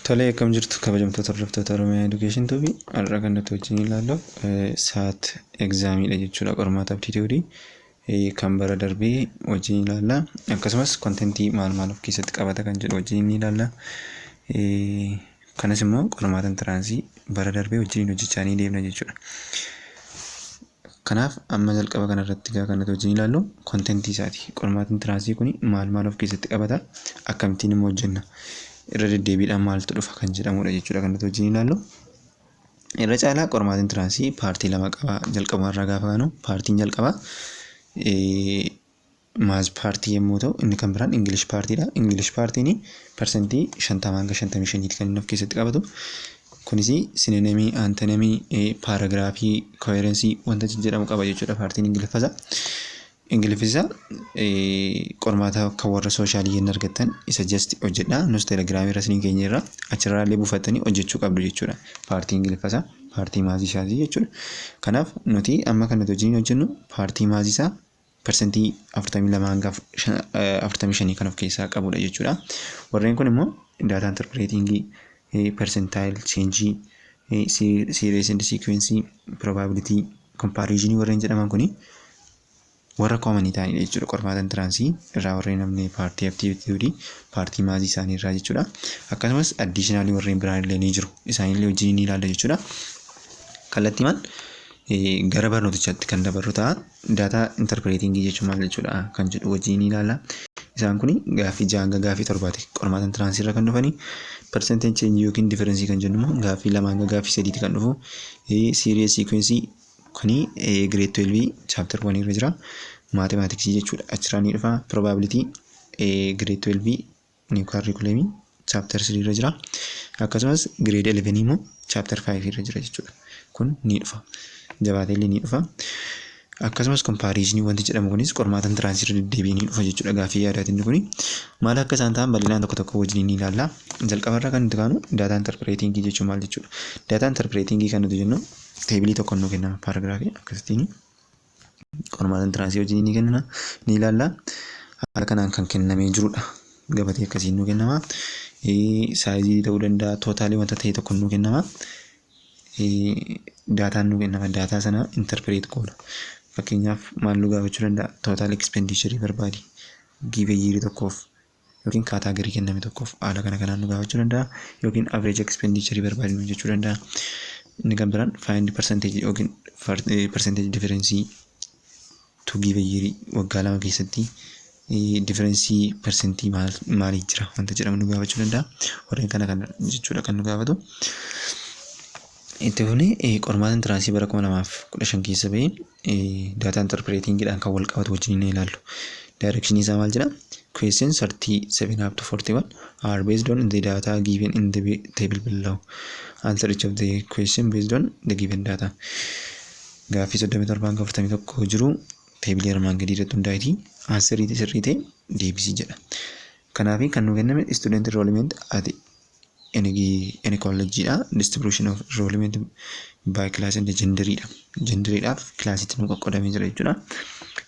Tolee, akkam jirtu kabajamtoota hordoftoota Oromiyaa Education TV har'a kan nuti wajjin ilaallu sa'at egzaamiidha jechuudha. Qormaata aptituudii kan bara darbee wajjin ilaalla. Akkasumas kontentii maal of keessatti qabata kan jedhu wajjin ilaalla. Kanas immoo qormaata intiraansii bara darbee wajjin hojjechaa ni deemna jechuudha. Kanaaf amma jalqaba kanarratti kan nuti wajjin ilaallu kontentii isaati. Qormaata intiraansii kun maal of keessatti qabata, akkamittiin immoo hojjenna, irra deddeebiidhaan maaltu dhufa kan jedhamudha jechuudha kan nuti wajjin ilaallu. Irra caalaa qormaata intiraansii paartii lama qaba. Jalqabumarraa gaafa kaanu paartiin jalqabaa maaz paartii yommuu ta'u, inni kan biraan ingilish paartiidha. Ingilish paartiin persentii 50-55 kan inni of keessatti qabatu. Kunis sinonimii, antonimii, paaragraafii, koheerensii wanta jedhamu qaba jechuudha paartiin ingiliffasaa. Ingiliffisaa qormaata kan warra sooshaaliin hin argattan isa just hojjedhaa. Nus telegiraamii irra isin keenya irraa achirraallee buufattanii hojjechuu qabdu jechuudha. Paartii ingiliffasaa, paartii maaziisaati jechuudha. Kanaaf nuti amma kan nuti wajjin hojjennu paartii maaziisaa persentii 42-45 kan of keessaa qabudha jechuudha. Warreen kun immoo daataa interpreetingii, percentile changii, series and sequence, probability, comparison warreen jedhaman kuni warra koomanii ta'anidha jechuudha. Qormaata intiraansii irraa warreen namni paartii aptituudii, paartii maazii isaanii irraa jechuudha. Akkasumas addiishinaalii warreen biraan illee ni jiru. Isaanillee wajjin ni ilaalla jechuudha. Kallattiimaan gara barnootichaatti kan dabarru ta'a. Daataa interpreetingii jechuun maal jechuudha kan jedhu wajjin ni ilaalla. Isaan kun gaaffii 6 hanga gaaffii 7 qormaata intiraansii irra kan dhufanii. Percentage change yookiin difference kan jennu immoo gaaffii 2 hanga gaaffii 3 kan dhufu. Series sequence kuni grade 12 chapter 1 irra jira. Mathematics jechuudha achirraa ni dhufa. Probability grade 12 new curriculum chapter 3 irra jira. Akkasumas grade 11 immoo chapter 5 irra jira jechuudha. Kun ni dhufa. Jabaatee illee ni dhufa. Akkasumas comparison wanti jedhamu kunis qormaata intiraansii irra deddeebiin ni dhufa jechuudha. Gaaffii yaadaatiin kuni maal akka isaan ta'an bal'inaan tokko wajjin ni ilaalla. Jalqabarraa kan nuti kaanu daataa interpreetingii jechuun maal jechuudha. Daataa interpreetingii kan nuti jennu teebilii tokko nu kennama paaragraafii akkasitiin qormaata intiraansii wajjin ni kennama ni ilaalla. Haala kanaan kan kennamee jirudha. Gabatee akkasiin nu kennama. Saayizii ta'uu danda'a, tootaalii wanta ta'e tokko nu kennama. Daataan nu kennama. Daataa sana interpreet goona. Fakkeenyaaf maal nu gaafachuu danda'a? Tootaal expenditure barbaadi. Giive year tokkoof yookiin kaataagorii kenname tokkoof haala kanaan nu gaafachuu danda'a. Yookiin average expenditure barbaadi nu jechuu danda'a. Inni kan biraan find percentage yookiin percentage difference to give a year waggaa lama keessatti difference percentii maalii jira wanta jedhamu nu gaafachuu danda'a. Warreen kana jechuudha kan nu gaafatu. Itti fufnee qormaata intiraansii bara 2015 keessa bahee daataa interpreetingiidhaan kan wal qabatu wajjin ni ilaallu. Direction isaa maal jedha? Questions 37 up to 41 are based on the data given in the table below. Answer each of the question based on the given data. Gaaffii 37-41 jiru teebilii armaan gadii irratti hundaa'eeti. Answerii sirrii ta'e deebisii jedha. Kanaaf kan nu kenname student enrollment at any collegeedha. Distribution of enrollment by class and genderidha. Genderiidhaaf kilaasitti nu qoqqoodamee jira jechuudha.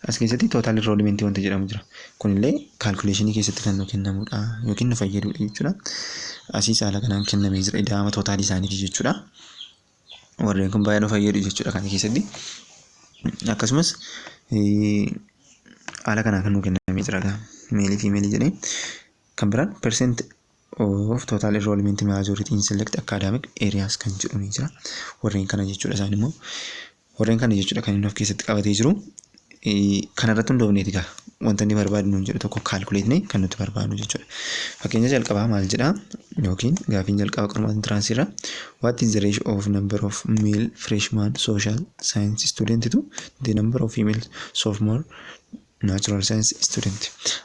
As keessatti total enrollment wanta jedhamu jira. Kunillee calculationii keessatti kan nu kennamudha yookiin nu fayyadudha jechuudha. Asiis haala kanaan kennamee jira ida'ama tootaalii isaaniiti jechuudha. Warreen kun baay'ee nu fayyadu jechuudha kan keessatti. Akkasumas haala kanaan kan nu kennamee jira. Meelii fi meelii jedhee kan biraan percent of total enrollment majority in select academic areas kan jedhu ni jira. Warreen kana jechuudha isaan immoo warreen kana jechuudha kan inni of keessatti qabatee jiru. Kanarratti hundoofneeti gaa wanta inni barbaadu nuun jedhu tokko kaalkuleetnee kan nuti barbaadnu jechuudha. Fakkeenya jalqabaa maal jedha yookiin gaaffiin jalqaba qormaata intiraansii irra what is the ratio of number of male freshman social science student to the number of female sophomore natural science student.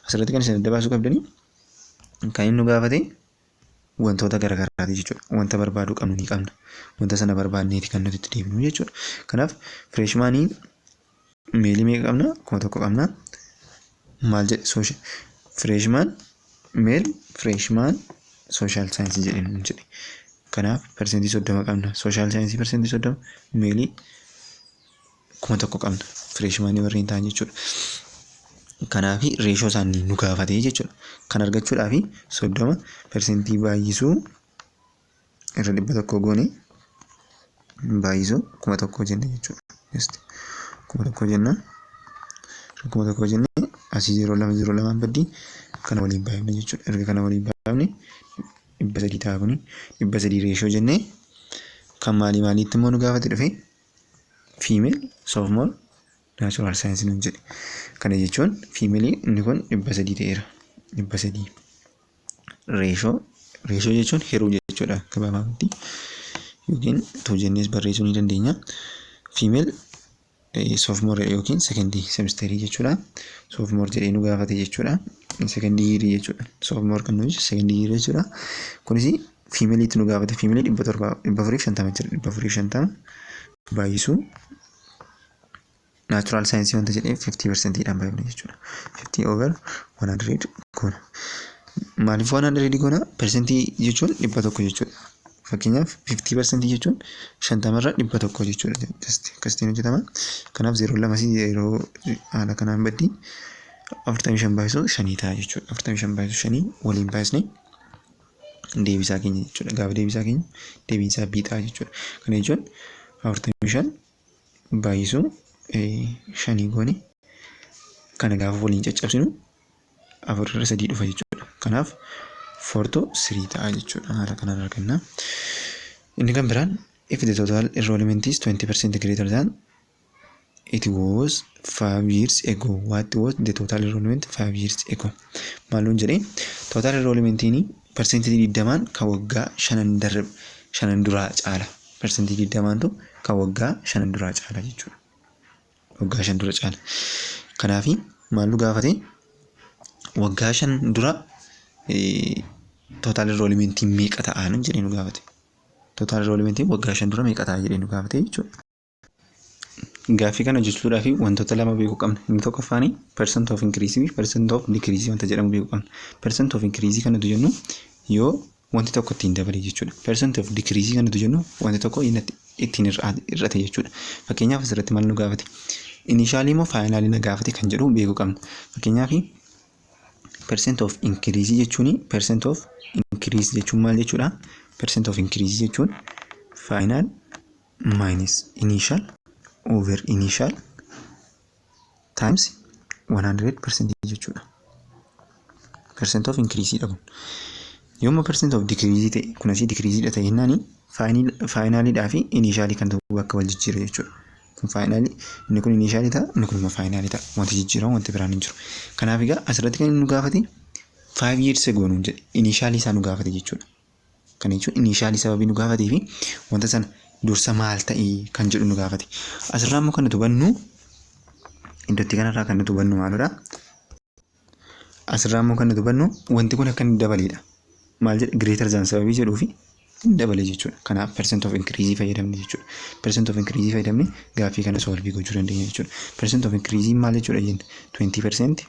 Asirratti kan isin adda baasuu qabdanii kan inni nu gaafate wantoota garaagaraati jechuudha. Wanta barbaaduu qabnu ni qabna. Wanta sana barbaadneeti kan nuti itti deebinu jechuudha. Kanaaf freshmanii meelii meeqa qabna? 1,000 qabna. Maal jedhe? Social freshman male freshman social science jedheen jedhe. Kanaaf persentii 30 qabna. Social science persentii 30 meelii 1,000 qabna. Freshmanii warreen ta'an jechuudha. Kanaaf reeshoo isaanii nu gaafatee jechuudha. Kan argachuudhaaf 30% baay'isuu irra 100 goone baay'isuu 1000 jenne jechuudha. Just 1000 jenna. 1000 jenne asii 0202 baddii kana waliin baay'ifne jechuudha. Erga kana waliin baay'ifne 300 ta'a kuni 300 reeshoo jennee kan maaliitti immoo nu gaafate dhufe female sophomore natural science nun jedhe. Kana jechuun female inni kun 300 ta'eera. 300 reeshoo jechuun hiruu jechuudha gabaabumatti yookiin tu jennees barreessuu ni dandeenya. Female sophomore yookiin second semester jechuudha. Sophomore jedhee nu gaafate jechuudha. Second year jechuudha. Sophomore kan nuyi second year jechuudha. Kunis female itti nu gaafate female 450 jira 450 baay'isuu natural science wanta jedhee 50% dhaan baay'ifne jechuudha. 50 over 100 goona. Maaliif 100 goona? Percentii jechuun 100 jechuudha. Fakkeenyaaf 50% jechuun 50 irra 100 jechuudha. Akkasitiin hojjetama. Kanaaf 0.2 haala kanaan baddii 45 baay'isuu 5 ta'a jechuudha. 45 baay'isuu 5 waliin baay'isne deebisaa keenya jechuudha. Gaafa deebisaa keenya deebiinsaa B ta'a jechuudha. Kana jechuun 45 baay'isuu 5 goone kana gaafa waliin caccabsinu 4 irra 3 dhufa jechuudha. Kanaaf 4 to 3 ta'a jechuudha. Haala kanaan arganna. Inni kan biraan if the total enrollment is 20% greater than it was 5 years ago. What was the total enrollment 5 years ago? Maaluun jedhee total enrollmentiin percentage 20 kan waggaa 5 duraa caala. Percentage 20 tu kan waggaa 5 duraa caala jechuudha. Waggaa 5 dura caala. Kanaaf maallu gaafate waggaa 5 dura total enrollment meeqa ta'a jedhee nu gaafate. Total enrollment waggaa 5 dura meeqa ta'a jedhee nu gaafate jechuudha. Gaaffii kana jechuudhaaf wantoota lama beekuu qabna. Inni tokkoffaani percent of increase fi percent of decrease wanta jedhamu beekuu qabna. Percent of increase kanatu jennu yoo wanti tokko ittiin dabale jechuudha. Percent of decrease kanatu jennu wanti tokko ittiin irrate jechuudha. Fakkeenyaaf asirratti maal nu gaafate? Initially moo finally na gaafate kan jedhu beekuu qabna. Fakkeenyaaf percent of increase jechuun percent of increase jechuun maal jechuudha? Percent of increase jechuun final minus initial over initial times 100% jechuudha. Percent of increase dha. Yooma percent of decrease ta'e kun asii decrease dha ta'e jennaani finally dhaa fi initially kan ta'u bakka wal jijjiira jechuudha. Kun finally inni kun initially ta'a inni kun finally ta'a. Wanti jijjiiramu wanti biraan hin jiru. Kanaaf egaa asirratti kan nu gaafate 5 years ago nuun jedhe initially isaa nu gaafate jechuudha. Kan jechuun initially sababii nu gaafatee fi wanta sana dursa maal ta'e kan jedhu nu gaafate. Asirraa immoo kan nuti hubannu iddootti kanarraa kan nuti hubannu maalidha? Asirraa immoo kan nuti hubannu wanti kun akka inni dabaleedha. Maal jedhe greater than sababii jedhuu fi dabale jechuudha. Kanaaf percent of increase fayyadamne jechuudha. Percent of increase fayyadamne gaaffii kana solve gochuu dandeenya jechuudha. Percent of increase maal jechuudha jenna? 20%.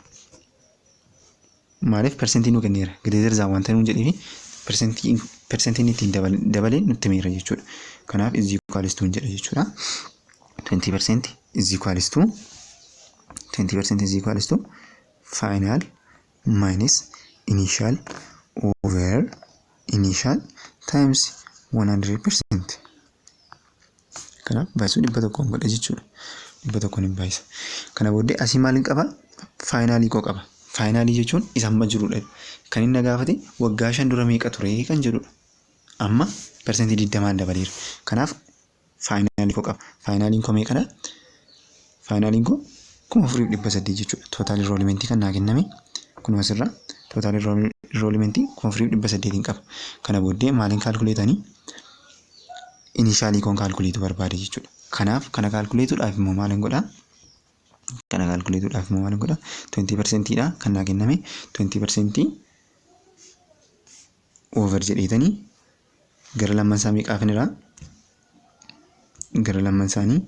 Maaliif percentii nu kenneera? Greater than wanta nuun jedhee fi percentiin ittiin dabalee nutti meera jechuudha. Kanaaf is equals to jedha jechuudha. 20% is equals to 20% is equals to final minus initial over initial times 100%. Kanaaf baay'isuu 100 godha jechuudha. 100 hin baay'isa. Kana booddee asii maal hin qaba? Finally koo qaba. Finally jechuun isa amma jirudha. Kan inni gaafate waggaa 5 dura meeqa ture kan jedhudha. Amma percentii 20 dabaleera. Kanaaf finally koo qaba. Finally koo meeqadha? Finally koo 4,800 jechuudha. Total enrollment kan naa kenname kun asirra total enrollment 4,800 qaba. Kana booddee maaliin kaalkuleetanii initially koon kaalkuleetu barbaade jechuudha. Kanaaf kana kaalkuleetuudhaaf immoo maaliin godhaa? Kana kaalkuleetuudhaaf immoo maaliin godhaa? 20% dha kan naa kenname 20% over jedheetanii gara lammansaa meeqaaf irraa? Gara lammansaanii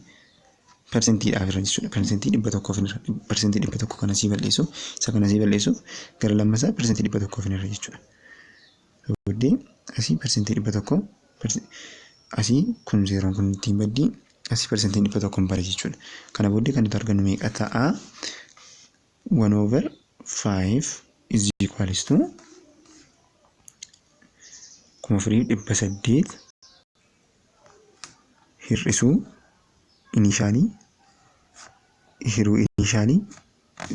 percentii dhaaf irra jechuudha. Percentii 100 irra. Percentii 100 kana sii balleessu. Isa kana sii balleessu gara lammansaa percentii 100 irra jechuudha. Booddee asii percentii 100 asii kun 0 kun ittiin baddii asii percentii 100 bara jechuudha. Kana booddee kan nuti argannu meeqa ta'a? 1 over 5 is equals to 4,800 hir'isuu initially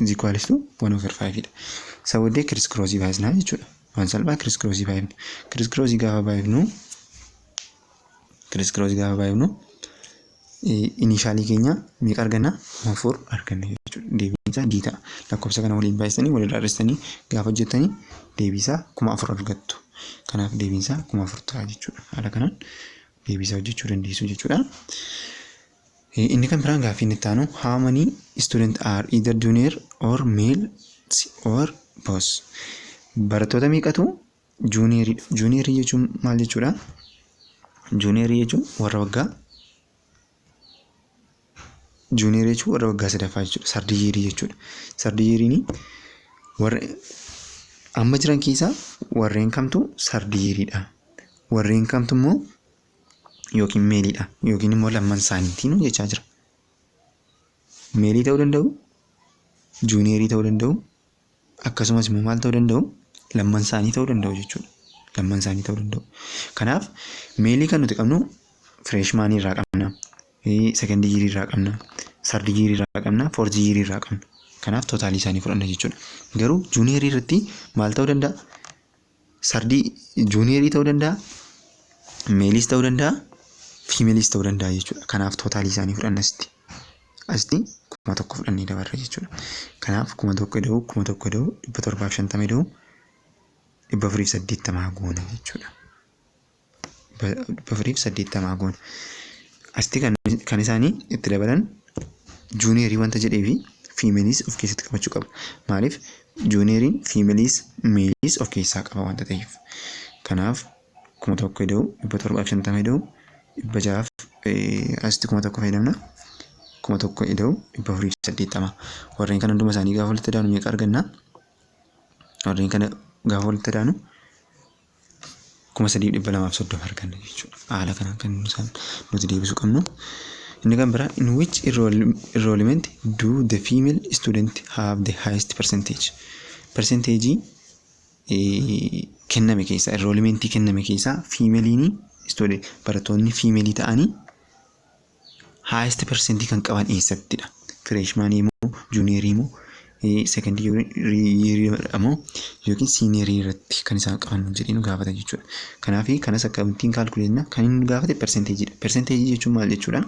is equals to 1/5 dha. Isa booddee criss cross baasnaa jechuudha. Waan salphaa criss cross baay'ifna. Criss cross gaafa baay'ifnu initially keenya meeqa arganna? 4 arganna jechuudha. Deebiin isaa d ta'a. Lakkoofsa kana waliin baay'isanii walirraa hir'istanii gaafa hojjettanii deebii isaa 4,000 argattu. Kanaaf deebiin isaa 4,000 ta'a jechuudha. Haala kanaan deebii isaa hojjechuu dandeessu jechuudha. Inni kan biraan gaaffii inni itti aanu how many students are either junior or males or both? Barattoota meeqatu juuniyeridha. Juuniyerii jechuun maal jechuudha? Juuniyerii jechuun warra waggaa sadaffaa jechuudha. Sardiyeerii jechuudha. Sardiyeeriin warra amma jiran keessaa warreen kamtu sardiyeeriidha. Warreen kamtu immoo yookiin meeliidha. Yookiin immoo lamman isaaniitiin jechaa jira. Meelii ta'uu danda'u, juuniyerii ta'uu danda'u, akkasumas immoo maal ta'uu danda'u? Lamman isaanii ta'uu danda'u jechuudha. Lamman isaanii ta'uu danda'u. Kanaaf meelii kan nuti qabnu fireeshmaanii irraa qabna. Sekondii yiirii irraa qabna. Sardii yiirii irraa qabna. Foortii yiirii irraa qabna. Kanaaf tootaalii isaanii fudhanna jechuudha. Garuu juuniyerii irratti maal ta'uu danda'a? Juuniyerii ta'uu danda'a. Meeliis ta'uu danda'a. Fiimeeliis ta'uu danda'a jechuudha. Kanaaf tootaalii isaanii fudhanna asitti. Asitti 1,000 fudhannee dabarra jechuudha. Kanaaf 1,000 da'uu 750 da'uu 480 goona jechuudha. 480 goona. Asitti kan isaanii itti dabalan juuniyerii wanta jedhee fi fiimeeliis of keessatti qabachuu qaba. Maaliif juuniyeriin fiimeeliis meeliis of keessaa qaba wanta ta'eef. Kanaaf 1,000 da'uu 750 da'uu 600 asitti 1,000 fayyadamna. 1,000 da'uu 480. Warreen kana hunduma isaanii gaafa walitti daanu meeqa arganna? Warreen kana gaafa walitti daanu 3,230 arganna jechuudha. Haala kanaan kan nuti deebisuu qabnu. Inni kan biraa in which enrollment do the female student have the highest percentage? Percentage kenname keessa enrollmentii kenname keessa fiimeliin student barattoonni fiimelii ta'anii highest percentage kan qaban eessattidha? Freshman immoo junior immoo secondary immoo yookiin senior irratti kan isaan qaban jedhee nu gaafata jechuudha. Kanaaf kanas akkamittiin kaalkuleetna? Kan inni gaafate percentageidha. Percentage jechuun maal jechuudha?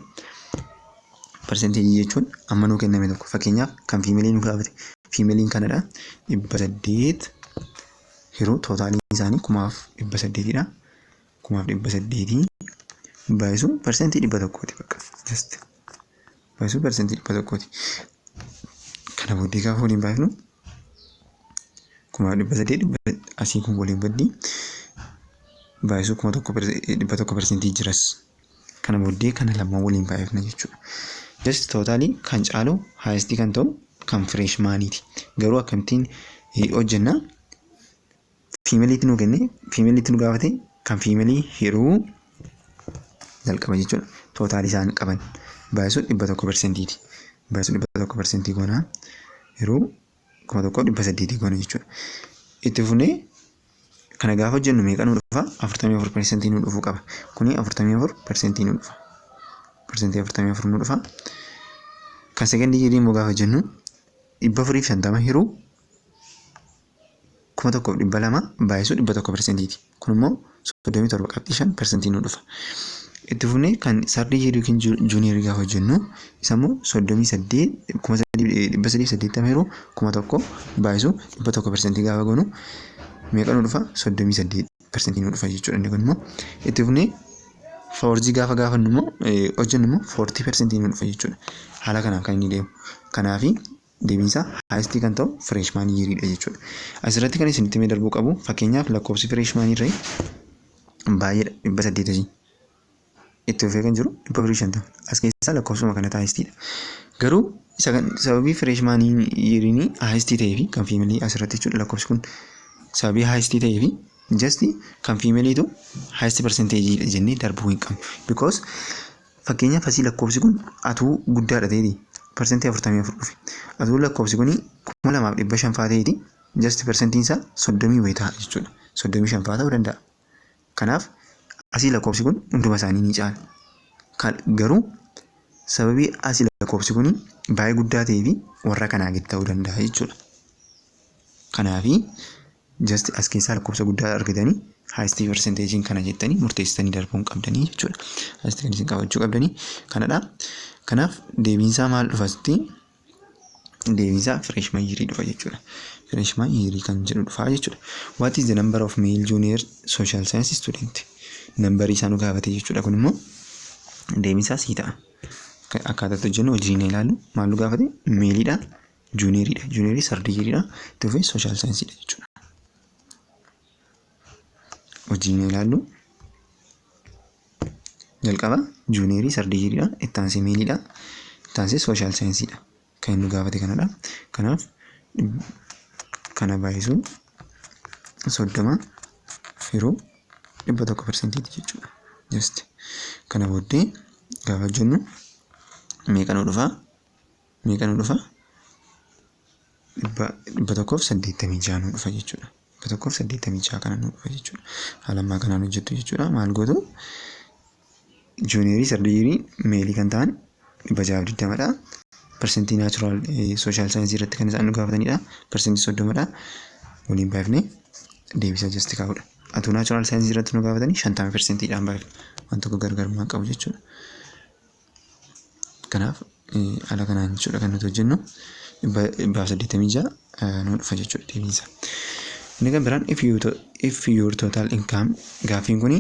Percentage jechuun amma nuu kenname tokko fakkeenyaaf kan fiimeelii nu gaafate fiimeeliin kanadha 800 yeroo tootaaliin isaanii 1,800dha. 1,800 baay'isuu percentii 100ti bakka just baay'isuu percentii 100ti. Kana booddee gaafa waliin baay'ifnu 1,800 asii kun waliin baddii baay'isuu 1,100% jiras. Kana booddee kana lamaan waliin baay'ifna jechuudha. Just tootaalii kan caalu highest kan ta'u kan freshmaniiti. Garuu akkamittiin hojjenna? Fiimeeliitti nu kenne fiimeeliitti nu gaafate kan fiimeelii hiruu jalqaba jechuudha. Tootaalii isaan qaban baay'isuu 100%ti. Baay'isuu 100% goona hiruu 1,800 goona jechuudha. Itti fufnee kana gaafa hojjennu meeqa nu dhufa? 44% nu dhufuu qaba. Kuni 44% nu dhufa. Percentii 44 nu dhufa. Kan sekondii yiirii immoo gaafa jennu 450 hiruu 1,200 baay'isuu 100%ti. Kun immoo 37.5% nu dhufa. Itti fufnee kan sardii yiirii yookiin juuniyerii gaafa jennu isa immoo 380 hiruu 1,000 baay'isuu 100% gaafa goonu meeqa nu dhufa? 38% nu dhufa jechuudha. Inni kun immoo itti fufnee foorjii gaafa gaafannu immoo hojjennu immoo 40% nu dhufa jechuudha. Haala kanaan kan inni deemu. Kanaafi deebiin isaa highest kan ta'u freshman yeariidha jechuudha. Asirratti kan isinitti mee darbuu qabu fakkeenyaaf lakkoofsi freshman irraa baay'eedha 800 itti fufee kan jiru 450 as keessaa lakkoofsuma kana highestidha. Garuu sababii freshman yeariin highest ta'ee fi kan fiimeelii asirratti jechuudha lakkoofsi kun sababii highest ta'ee fi just kan fiimeeliitu highest percentage jennee darbuu hin qabnu. Because fakkeenyaaf asii lakkoofsi kun atuu guddaadha ta'eeti percentage 44 dhufe. Atuu lakkoofsi kun 2,500 fa'aa ta'eeti just percentage isaa 30 wayitaa jechuudha. 35 fa'aa ta'uu danda'a. Kanaaf asii lakkoofsi kun hunduma isaanii ni caala. Garuu sababii asii lakkoofsi kun baay'ee guddaa ta'ee fi warra kanaa gadi ta'uu danda'a jechuudha. Kanaafi just as keessaa lakkoofsa guddaa argatanii highest percentage kana jettanii murteessitanii darbuun qabdanii jechuudha. Highest kan isin qabachuu qabdanii kanadha. Kanaaf deebiinsaa maal dhufasti? Deebiinsaa freshman year dhufa jechuudha. Freshman year kan jedhu dhufa jechuudha. What is the number of male junior social science student? Nambarii isaa nu gaafate jechuudha. Kun immoo deebiinsaa sii ta'a. Akkaataa jennu wajjin ilaallu maal nu gaafate? Meelidha. Junioriidha. Juniorii sardiiriidha. Itti fufee social scienceidha jechuudha. Wajjin ilaallu jalqaba juniorii sardiiriidha. Itti aansee meelidha. Itti aansee social scienceidha. Kan nu gaafate kanadha. Kanaaf kana baay'isuun 30 firuu 100% jechuudha. Just kana booddee gaafa jennu meeqa nu dhufa? 186 nu dhufa jechuudha. 186 kana nu dhufa jechuudha. Haala ammaa kanaan hojjettu jechuudha. Maal gootu? Juniorii sardiirii meelii kan ta'an 620dha. Percentii natural social science irratti kan isaan nu gaafatanidha. Percentii 30dha. Waliin baay'ifnee deebisa just kaa'udha. Atuu natural science irratti nu gaafatanii 50%dhaan baay'ifne. Waan tokko garaagarummaa qabu jechuudha. Kanaaf haala kanaan jechuudha kan nuti hojjennu. 186 nu dhufa jechuudha deebiinsa. Inni kan biraan if your total income gaaffiin kuni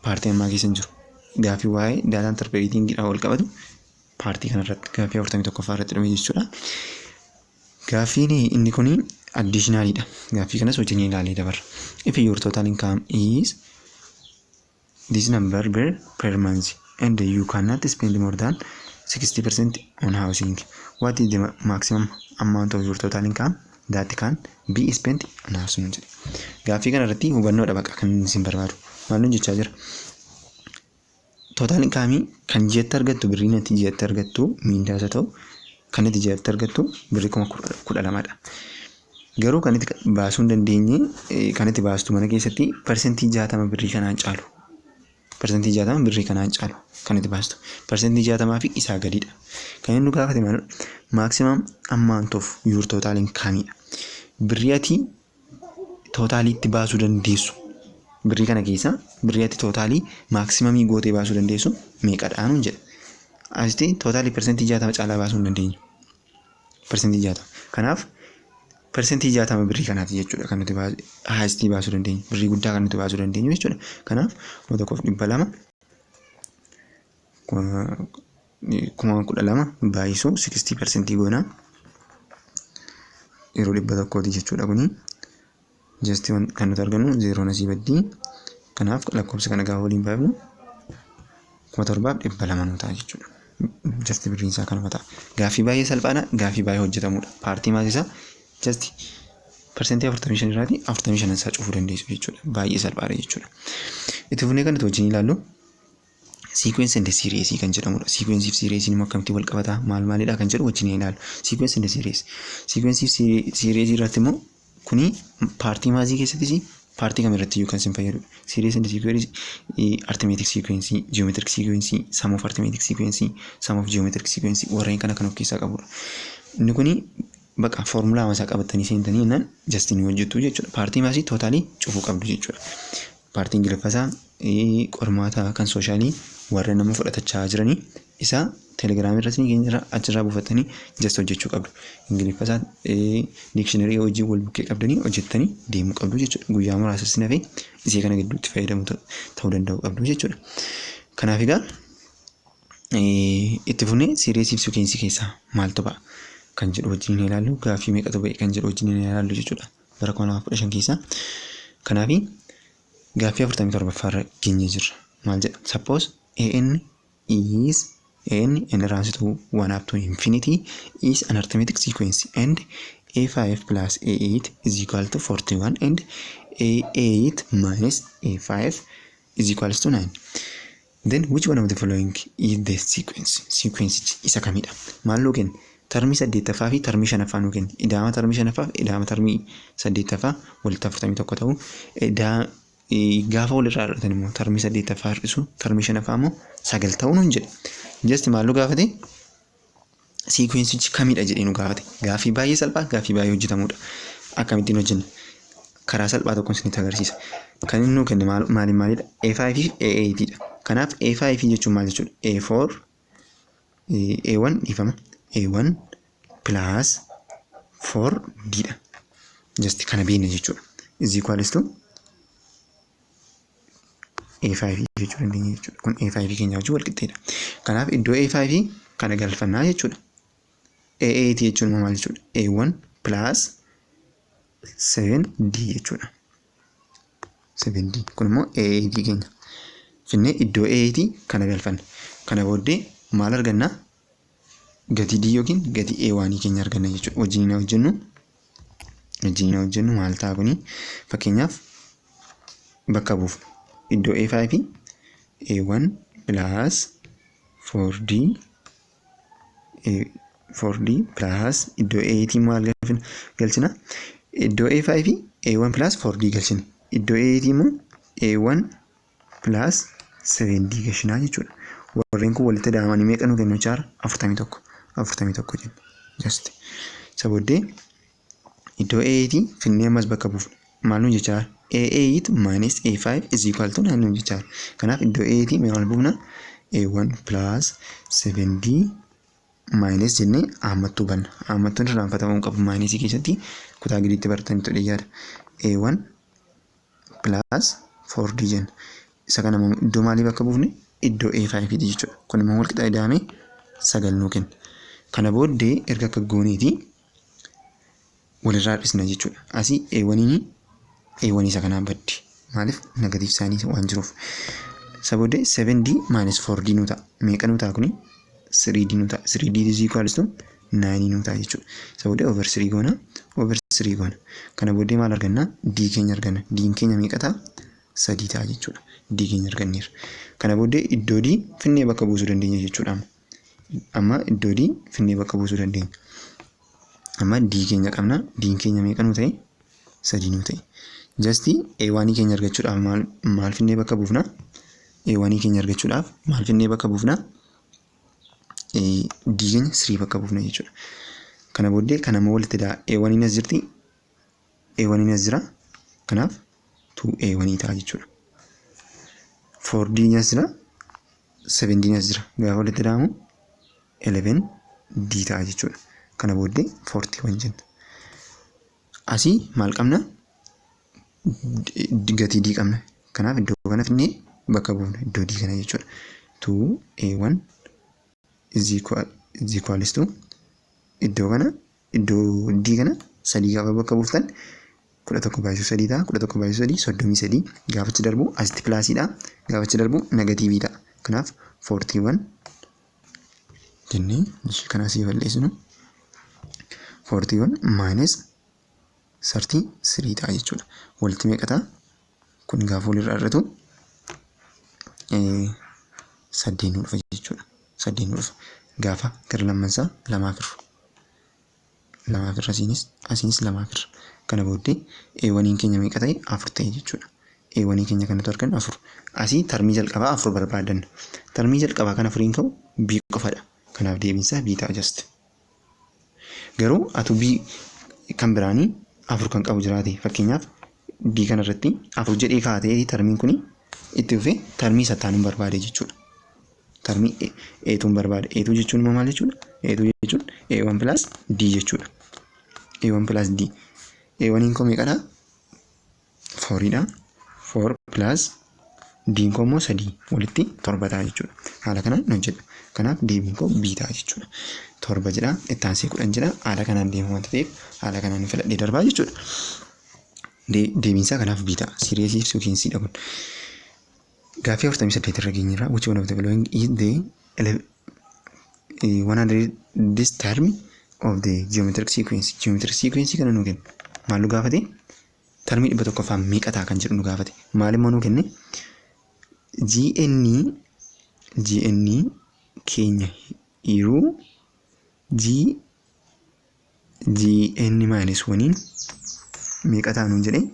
paartii ammaa keessa hin jiru. Gaaffii waa'ee data interpretingidhaan wal qabatu paartii kanarratti gaaffii 41ffaa irratti dhume jechuudha. Gaaffiin inni kuni additionalidha. Gaaffii kanas wajjin ilaalee dabarra. If your total income is this number per month and you cannot spend more than 60% on housing, what is the maximum amount of your total income that can be spent on housing? Gaaffii kanarratti hubannoodha baqa kan isin barbaadu. Maal jechaa jira? Total income kan jetti argattu birrii natti jetti argattu miindaasa ta'u kan itti jetti argattu birrii 12dha. Garuu kan itti baasuu hin dandeenye kan itti baastu mana keessatti persentii 60 birrii kanaan caalu. Persentii 60 birrii kanaan caalu kan itti baastu. Persentii 60 fi isaa gadidha. Kan inni nu gaafate maal? Maximum amount of your total income. Birrii ati tootaalii itti baasuu dandeessu. Birrii kana keessa birrii ati tootaalii maximumii gootee baasuu dandeessu meeqadha nuun jedha. Asitti tootaalii persentii 60 caalaa baasuu hin dandeenyu. Persentii 60. Kanaaf persentii 60 birrii kanaati jechuudha kan nuti haastii baasuu dandeenyu. Birrii guddaa kan nuti baasuu dandeenyu jechuudha. Kanaaf 1,200 12,000 baay'isuu 60% goonaa yeroo 100 jechuudha kuni. Just kan nuti argannu 0 nasii baddii. Kanaaf lakkoofsa kana gaafa waliin baafnu 7,200 nu ta'a jechuudha. Just birriin isaa kanuma ta'a. Gaaffii baay'ee salphaadha. Gaaffii baay'ee hojjetamudha. Paartii maatii isaa just persentii 45 irraati 45 isaa cufuu dandeessu jechuudha. Baay'ee salphaadha jechuudha. Itti fufnee kan nuti wajjin ilaallu sequence and series kan jedhamudha. Sequence fi series immoo akkamitti wal qabata? Maalidha kan jedhu wajjin ilaallu. Sequence and series. Sequence fi series irratti immoo kuni paartii maazii keessattis paartii kamirratti iyyuu kan isin fayyadu. Series and sequence arithmetic sequence, geometric sequence, sum of arithmetic sequence, sum of geometric sequence warreen kana kan of keessaa qabudha. Inni kuni baqa formulaa masaa qabatanii seentanii jennaan just ni hojjetu jechuudha. Paartii maasii tootaalii cufuu qabdu jechuudha. Paartiin Ingiliffasaa qormaata kan soshaalii warreen nama fudhatachaa jiranii isaa telegiraamii irratti keenya achirraa buufatanii just hojjechuu qabdu. Ingiliffasaa dikshiinarii hojii wal bukkee qabdanii hojjettanii deemuu qabdu jechuudha. Guyyaa muraasas nafee isii kana gidduutti fayyadamu ta'uu danda'u qabdu jechuudha. Kanaaf egaa itti fufnee series fi sequence keessaa maaltu ba'a kan jedhu wajjin ilaallu. Gaaffii meeqatu ba'e kan jedhu wajjin ilaallu jechuudha. Bara 2015 keessa. Kanaaf gaaffii 47ffaa irra geenyee jirra. Maal jedha? Suppose an is n runs to 1 up to infinity is an arithmetic sequence and a5 plus a8 is equal to 41 and a8 minus a5 is equals to 9. Then which one of the following is the sequence? Sequence isa kamidha? Maal nu kenna? Termii 8ffaa fi termii 5ffaa nu kenna. Idaama termii 5ffaa fi idaama termii 8ffaa walitti 41 ta'u gaafa walirraa argatan immoo termii 8ffaa hir'isu termii 5ffaa immoo 9 ta'uu nuun jedhe. Just maal nu gaafate? Siikweensichi kamidha jedhee nu gaafate. Gaaffii baay'ee salphaa, gaaffii baay'ee hojjetamudha. Akkamittiin hojjenne? Karaa salphaa tokkoon isinitti agarsiisa. Kan inni nuu kenne maalidha? A5 fi A8 dha. Kanaaf A5 jechuun maal jechuudha? A4 A1 dhiifama. A1 plus 4D dha. Just kana beekna jechuudha. Is equals to A5 jechuu dandeenya jechuudha. Kun A5 keenya wajjin wal qixxeedha. Kanaaf iddoo A5 kana galfannaa jechuudha. A8 jechuun maal jechuudha? A1 plus 7D jechuudha. 7D kun immoo A8 keenya. Finnee iddoo A8 kana galfanna. Kana booddee maal arganna? Gatii D yookiin gatii A1 keenya arganna jechuudha. Wajjin hojjennu maal ta'a kuni? Fakkeenyaaf bakka buufna. Iddoo A5 A1 plus 4D plus iddoo A8 maal galchina? Iddoo A5 A1 plus 4D galchina. Iddoo A8 immoo A1 plus 7D galchina jechuudha. Warreen kun walitti daamanii meeqa nu kennu jechaara? 41 jenna. Just isa booddee iddoo A8 finnee ammas bakka buufna. Maal nu jechaara? A8 minus A5 is equal to 9 nu jechaara. Kanaaf iddoo A8 maal buufna? A1 plus 7D minus jennee hammattuu banna. Hammattuun irraanfatamuu hin qabu minus keessatti kutaa gadiitti baratanii tole yaada. A1 plus 4D jenna. Isa kana iddoo maalii bakka buufne? Iddoo A5 jechuudha. Kun immoo wal qixa ida'amee 9 nuu kenna. Kana booddee erga akka gooneeti walirraa hir'isna jechuudha. Asii A1 isa kanaan baddi. Maaliif? Negatiif isaanii waan jiruuf. Isa booddee 7D minus 4D nu ta'a. Meeqa nu ta'a kuni? 3D nu ta'a. 3D is equals to 9 nu ta'a jechuudha. Isa booddee over 3 goona. Kana booddee maal arganna? D keenya arganna. D keenya meeqa ta'a? 3 ta'a jechuudha. D keenya arganneera. Kana booddee iddoo D finnee bakka buusuu dandeenya jechuudha. Amma iddoo D finnee bakka buusuu dandeenya. Amma D keenya qabna. D keenya meeqa nu ta'e? 3 nu ta'e. Just A1 keenya argachuudhaaf maal finnee bakka buufna? A1 keenya argachuudhaaf maal finnee bakka buufna? D keenya 3 bakka buufna jechuudha. Kana booddee kana immoo walitti daa A1 as jirti. A1 as jira. Kanaaf 2A1 ta'a jechuudha. 4D as jira. 7D as jira. Gaafa walitti daamu 11D ta'a jechuudha. Kana booddee 41 jenna. Asii maal qabna? Gatii D qabna. Kanaaf iddoo kana finnee bakka buufna. Iddoo D kana jechuudha. 2A1 is equals to iddoo D kana 3 gaafa bakka buuftan 11/3 ta'a. 11/3 33 gaafachi darbu asitti pilaasiidha. Gaafachi darbu negatiivii ta'a. Kanaaf 41 jennee kana asii balleessinu 41 minus 33 ta'a jechuudha. Walitti meeqa ta'a? Kun gaafa walirraa hir'atu 8 nu dhufa jechuudha. 8 nu dhufa. Gaafa gara lammansaa 2 firru. 2 firra asiinis 2 firra. Kana booddee A1 keenya meeqa ta'e? 4 ta'e jechuudha. A1 keenya kanatu argan 4. Asii termii jalqabaa 4 barbaadanna. Termii jalqabaa kana 4 ka'u B qofadha. Kanaaf deebiinsaa B ta'a just. Garuu atu B kan biraanii 4 kan qabu jiraate fakkeenyaaf D kanarratti 4 jedhee kaatee termiin kuni itti dhufee termii sattaan barbaade jechuudha. Termii A2 barbaade. A2 jechuun maal jechuudha? A2 jechuun A1 plus D jechuudha. A1 plus D. A1 koo meeqadha? 4dha. 4 plus D koo immoo 3 walitti 7 ta'a jechuudha. Haala kanaan nu hojjedha. Kanaaf deebiin koo B ta'a jechuudha. 7 jedha, itti aansee 10 jedha. Haala kanaan deemu wanta ta'eef haala kanaan filadhee darbaa jechuudha. Deebiinsaa kanaaf B ta'a. Siriyeesiif suukiinsiidha kun. Gaaffii 48 irra geenyerra. Which one of the following is the 100th term of the geometric sequence? Geometric sequence kana nu kenna. Maal nu gaafate? Termii 100ffaa meeqa ta'a kan jedhu nu gaafate. Maal immoo nu kenne? GN keenya yeroo GN minus 1 meeqa ta'a nuun jedhee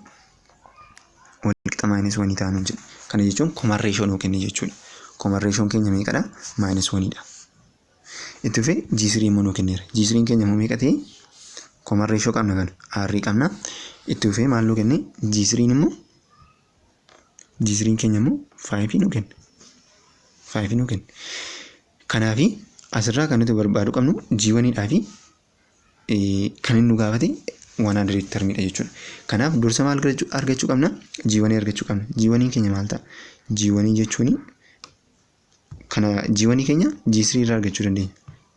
wal qixa minus 1 ta'a nuun jedhe. Kana jechuun common ratio nuu kenne jechuudha. Common ratioon keenya meeqadha? minus 1 dha. Itti fufee G3 immoo nuu kenneera. G3 keenya immoo meeqa ta'e? Common ratio qabna kana. R qabna. Itti fufee maal nuu kenne? G3 keenya immoo 5 nuu kenne. 5 nuu kenne. Kanaafi asirraa kan nuti barbaadu qabnu G1 dhaa fi kan inni nu gaafate 100 termidha jechuudha. Kanaaf dursa maal argachuu qabna? G1 argachuu qabna. G1 keenya maal ta'a? G1 jechuun kana G1 keenya G3 irraa argachuu dandeenya.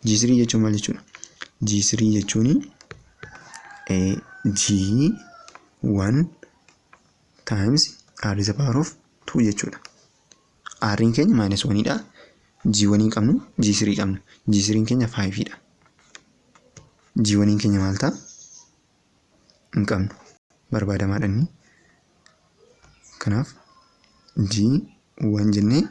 G3 jechuun maal jechuudha? G3 jechuun G1 times R is the power of 2 jechuudha. R keenya minus 1 dha. G1 qabnu, G3 qabna. G3 keenya 5 dha. G1 keenya maal ta'a? Hin qabnu. Barbaadamaadha inni. Kanaaf G1 jennee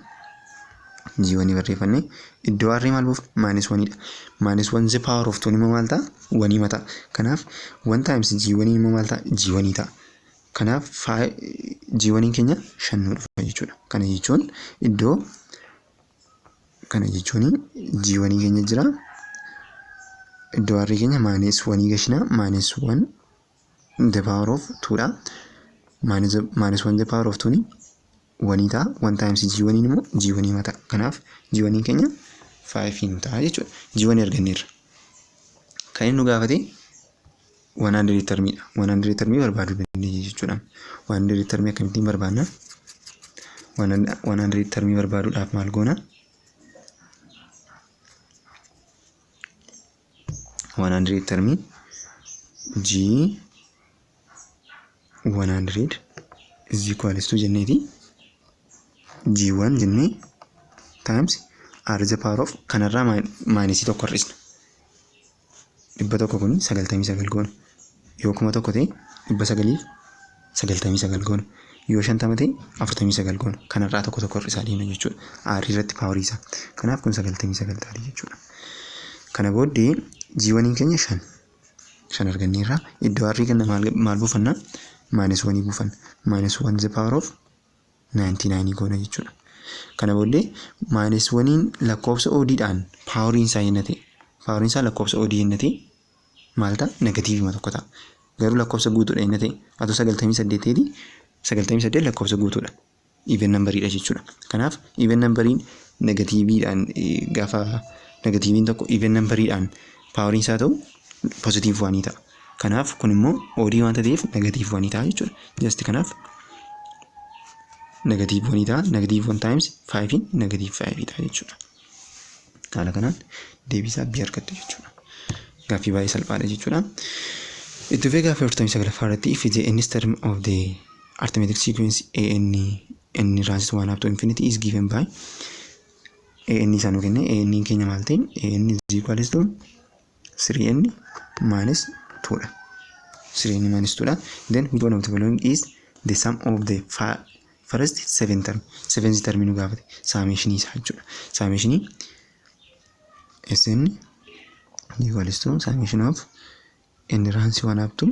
G1 barreeffannee iddoo R maal buufna? minus 1 dha. Minus 1 the power of 2 immoo maal ta'a? 1 mata. Kanaaf 1 times G1 immoo maal ta'a? G1 ta'a. Kanaaf G1 keenya 5 nu dhufa jechuudha. Kana jechuun G1 keenya jira. Iddoo R keenya minus 1 gashina. Minus 1 the power of 2 dha. Minus 1 the power of 2 ni 1 ta'a. 1 times G1 immoo G1 mata. Kanaaf G1 keenya 5 nu ta'a jechuudha. G1 arganneerra. Kan inni nu gaafate 100 termidha. 100 termii barbaaduu dandeenya jechuudha. 100 termii akkamittiin barbaadna? 100 termii barbaaduudhaaf maal goona? 100 termii G100 is equals to jenneeti G1 jennee times R is the power of kanarraa minus tokko hir'isna. 100 kun 99 goona. Yoo 1000 ta'e 999 goona. Yoo 50 ta'e 49 goona. Kanarraa tokko hir'isaa deemna jechuudha. R irratti power isaa. Kanaaf kun 99 ta'a jechuudha. Kana booddee G1 keenya 5 arganneerra. Iddoo R kana maal buufanna? minus 1 buufanna. Minus 1 the power of 99 goona jechuudha. Kana booddee minus 1 lakkoofsa oodiidhaan poweriin isaa yennate. Poweriin isaa lakkoofsa oodii yennate maal ta'a? Negatiivii tokko ta'a. Garuu lakkoofsa guutuudha yennate. Atoo 98 ta'eeti 98 lakkoofsa guutuudha. Even number'idha jechuudha. Kanaaf even number'iin negatiiviidhaan gaafa negatiiviin tokko even number'iidhaan poweriin isaa ta'u positive 1 ta'a. Kanaaf kun immoo oodii waan ta'eef negative 1 ta'a jechuudha. Just kanaaf negative 1 ta'a. Negative 1 times 5 negative 5 ta'a jechuudha. Haala kanaan deebii isaa B argattu jechuudha. Gaaffii baay'ee salphaadha jechuudha. Itti fufee gaaffii 49 irratti if the nth term of the arithmetic sequence n ranges 1 up to infinity is given by n isaa nu kenne. N keenya maal ta'e? N is equals to 3n minus 2 dha. 3n minus 2 dha. Then which one of the following is the sum of the first 7 term? 7th term nu gaafate. Summation isaa jechuudha. Summation Sn equals to summation of n ranges 1 up to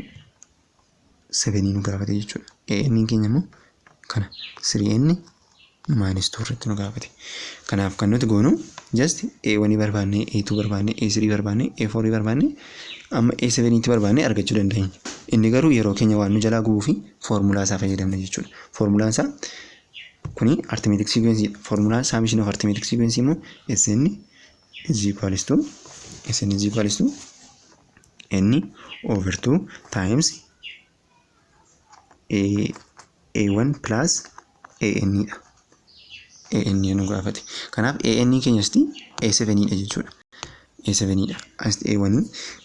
7 nu gaafate jechuudha. N keenya immoo kana 3n minus 2 irratti nu gaafate. Kanaaf kan nuti goonu just A1 barbaanne, A2 barbaanne, A3 barbaanne, A4 barbaanne amma A7 tti barbaanne argachuu dandeenya. Inni garuu yeroo keenya waan nu jalaa gubuu fi foormulaa isaa fayyadamna jechuudha. Foormulaan isaa kuni arithmetic sequence. Foormulaan summation of arithmetic sequence immoo Sn is equals to n over 2 times A1 plus AN dha. AN nu gaafate. Kanaaf AN keenya asti A7 dha jechuudha. A7 dha. Asti A1.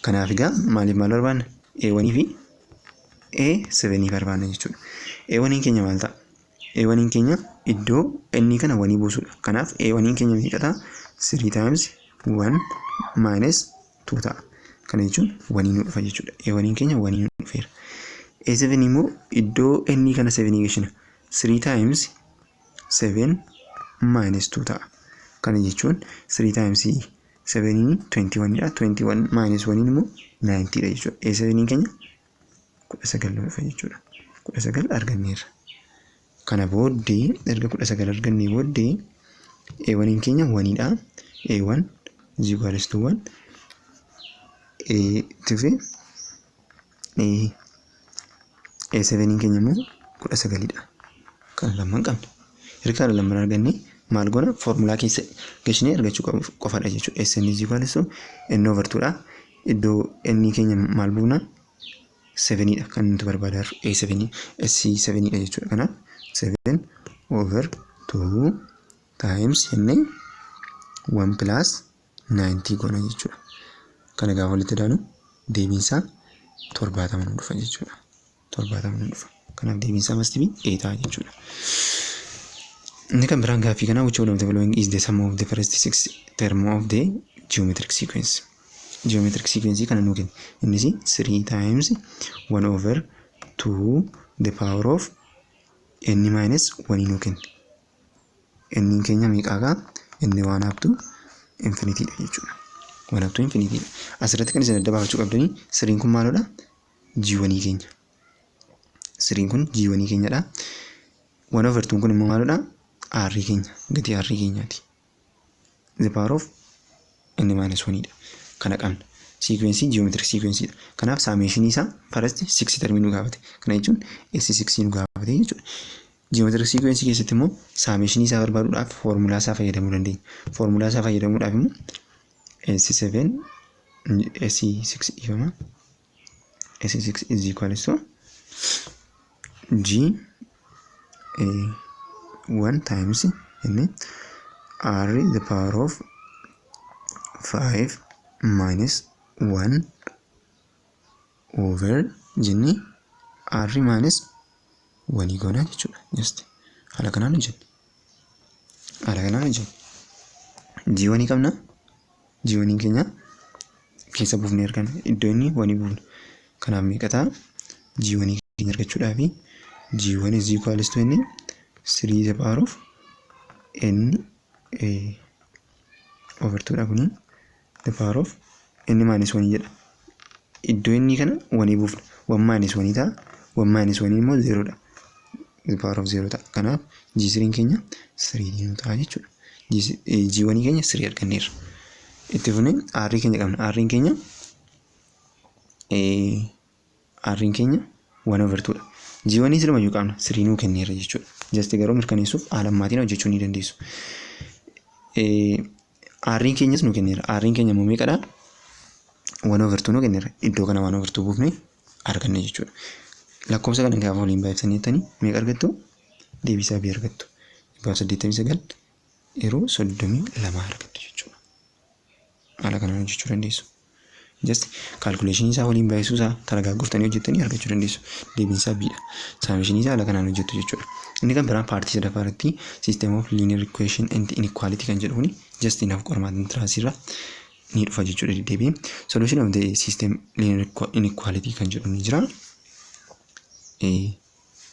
Kanaaf egaa maaliif maal barbaanna? A1 fi A7 barbaanna jechuudha. A1 keenya maal ta'a? A1 keenya iddoo inni kana 1 buusudha. Kanaaf A1 keenya meeqa ta'a? 3 times 1 minus 2 ta'a. Kana jechuun 1 nu dhufa jechuudha. A1 keenya 1 nu dhufeera. A7 immoo iddoo inni kana 7 gashina. 3 times 7 minus 2 ta'a. Kana jechuun 3 times 7 21 dha. 21 minus 1 immoo 90 dha jechuudha. A7 keenya 19 dhufa jechuudha. 19 arganneerra. Kana booddee erga 19 argannee booddee A1 keenya 1dha. A1 is equals to 1. A7 keenya immoo 19dha. Kana lamman qabna. Erga kana lamman argannee maal goona formulaa keessa gashnee argachuu qofaadha jechuudha. Sn is equals to n over 2dha. Iddoo n keenya maal buuna 7dha kan nuti barbaadaa A7 SC7dha jechuudha. Kanaaf 7 over 2 times jennee 1 plus 90 goona jechuudha. Kana gaafa walitti daanu deebiinsaa 70 nu dhufa jechuudha. 70 nu dhufa. Kanaaf deebiinsaa must be 8 jechuudha. Inni kan biraan gaaffii kana which one of the following is the sum of the first 6 term of the geometric sequence. Geometric sequence kana nu kenna. Innis 3 times 1 over 2 the power of n minus 1 nu kenna. N keenya meeqaa? N 1 up to infinity dha jechuudha. 1 up to infinity. Asirratti kan isin adda baafachuu qabdanii 3 kun maalodha? G1 keenya. 3 kun G1 keenyadha. 1 over 2 kun immoo maalodha? R keenya. Gati R keenyaati. The power of n minus 1 dha. Kana qabna. Sequence geometric sequence dha. Kanaaf summation isaa first 6 term nu gaafate. Kana jechuun S6 nu gaafate jechuudha. Geometric sequence keessatti immoo summation isaa barbaaduudhaaf formulaa isaa fayyadamuu dandeenya. Formulaa isaa fayyadamuudhaaf immoo S6 ifama. S6 is equals to G1 times R the power of 5 minus 1 over jenni R minus 1 goona jechuudha. Just haala kanaan hojjenna. G1 qabna. G1 keenya keessa buufnee argana. Iddoo inni 1 buufna. Kanaaf meeqa ta'a? G1 keenya argachuudhaaf G1 is equals to 3 the power of n over 2 dha kuni the power of n minus 1 jedha. Iddoo inni kana 1 buufna. 1 minus 1 ta'a. 1 minus 1 immoo 0 dha. The power of 0 ta'a. Kanaaf G3 keenya 3 nu ta'a jechuudha. G1 keenya 3 arganneerra. Itti fufnee R keenya qabna. R keenya 1 over 2 dha. G1 silumayyuu qabna. 3 nuu kenneerra jechuudha. Just garuu mirkaneessuuf haala ammaatiin hojjechuu ni dandeessu. R keenyas nuu kenneera. R keenya immoo meeqadha? 1 over 2 nuu kenneera. Iddoo kana 1 over 2 buufnee arganne jechuudha. Lakkoofsa kana gaafa waliin baay'isanii jettanii meeqa argattu? Deebisaa B argattu. 89 yeroo 32 argattu jechuudha. Haala kanaan hojjechuu dandeessu. Just calculation isaa waliin baay'isuu isaa talagaa gooftanii hojjettanii argachuu dandeessu. Deebiinsaa B'dha. Summation isaa haala kanaan hojjettu jechuudha. Inni kan biraan paartii sadaffaa irratti system of linear equation and inequality kan jedhu kuni just inaaf qormaata intiransii irra ni dhufa jechuudha deebiin. Solution of the system linear inequality kan jedhu ni jira.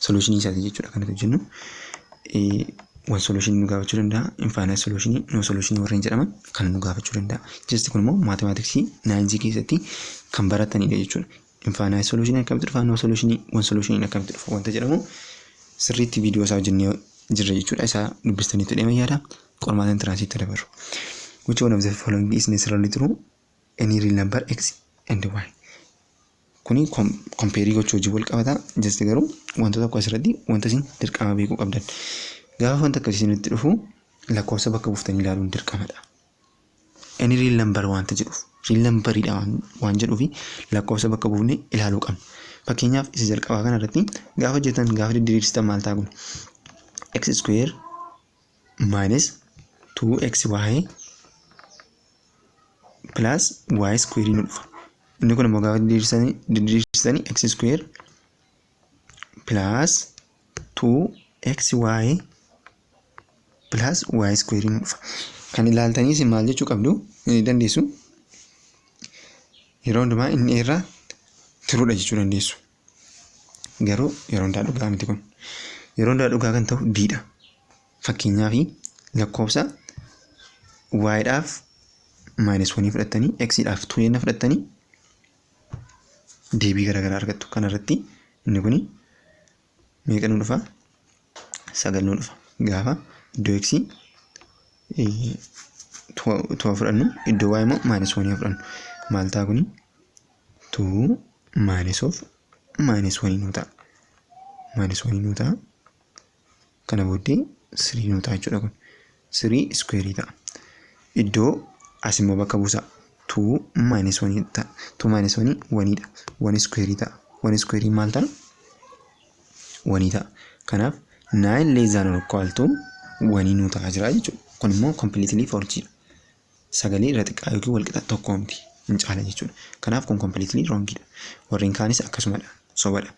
Solution isaati jechuudha kanatti hojjennu. One solution nu gaafachuu danda'a. Infinite solution, no solution warreen jedhaman kan nu gaafachuu danda'a. Just kun immoo mathematics 9 keessatti kan baratanidha jechuudha. Infinite solution akkamitti dhufa, no solution, one solution akkamitti dhufa wanta jedhamu sirriitti viidiyoo isaa hojjennee jirra jechuudha. Isaa dubbistaniitu deema yaada. Qormaata intiraansiitti dabaru. Which one of the following is necessarily true? Any real number x and y. Kuni compare gochuu wajjin wal qabata. Just garuu wantoota akka asirratti wanta isin dirqama beekuu qabdan. Gaafa wanta akkasii isinitti dhufu lakkoofsa bakka buuftanii ilaaluun dirqamadha. Any real number wanta jedhuuf real numberidha waan jedhuufi lakkoofsa bakka buufnee ilaaluu qabna. Fakkeenyaaf isa jalqabaa kana irratti gaafa hojjetan gaafa diriirsitan maal ta'a kun x square minus 2xy plus y square nu dhufa. Inni kun immoo gaafa diriirsitanii x square plus 2xy plus y square nu dhufa. Kan ilaaltanii isin maal jechuu qabdu dandeessu. Yeroo hundumaa inni irraa tiruudha jechuu dandeessu. Garuu yeroo hundaa dhugaa miti kun. Yeroo hundaa dhugaa kan ta'u didha. Fakkeenyaaf lakkoofsa y dhaaf minus 1 fudhattanii x dhaaf 2 yenna fudhattanii deebii garaagaraa argattu. Kana irratti inni kuni meeqa nu dhufa? 9 nu dhufa. Gaafa iddoo x tu'a fudhannu iddoo y immoo -1 fudhannu. Maal ta'a kuni 2 minus of -1 nu ta'a. -1 nu ta'a. Kana booddee 3 nu ta'a jechuudha kun. 3 square ta'a. Iddoo as immoo bakka buusa 2 minus 1 ta'a. 2 minus 1 1 dha. 1 square ta'a. 1 square maal ta'a? 1 ta'a. Kanaaf 9 less than or equal to 1 nu ta'a jira jechuudha. Kun immoo completely false dha. Sagalee irra xiqqaa yookiin wal qixa tokko miti hin caala jechuudha. Kanaaf kun completely wrong dha. Warreen kaanis akkasumadha. Sobadha.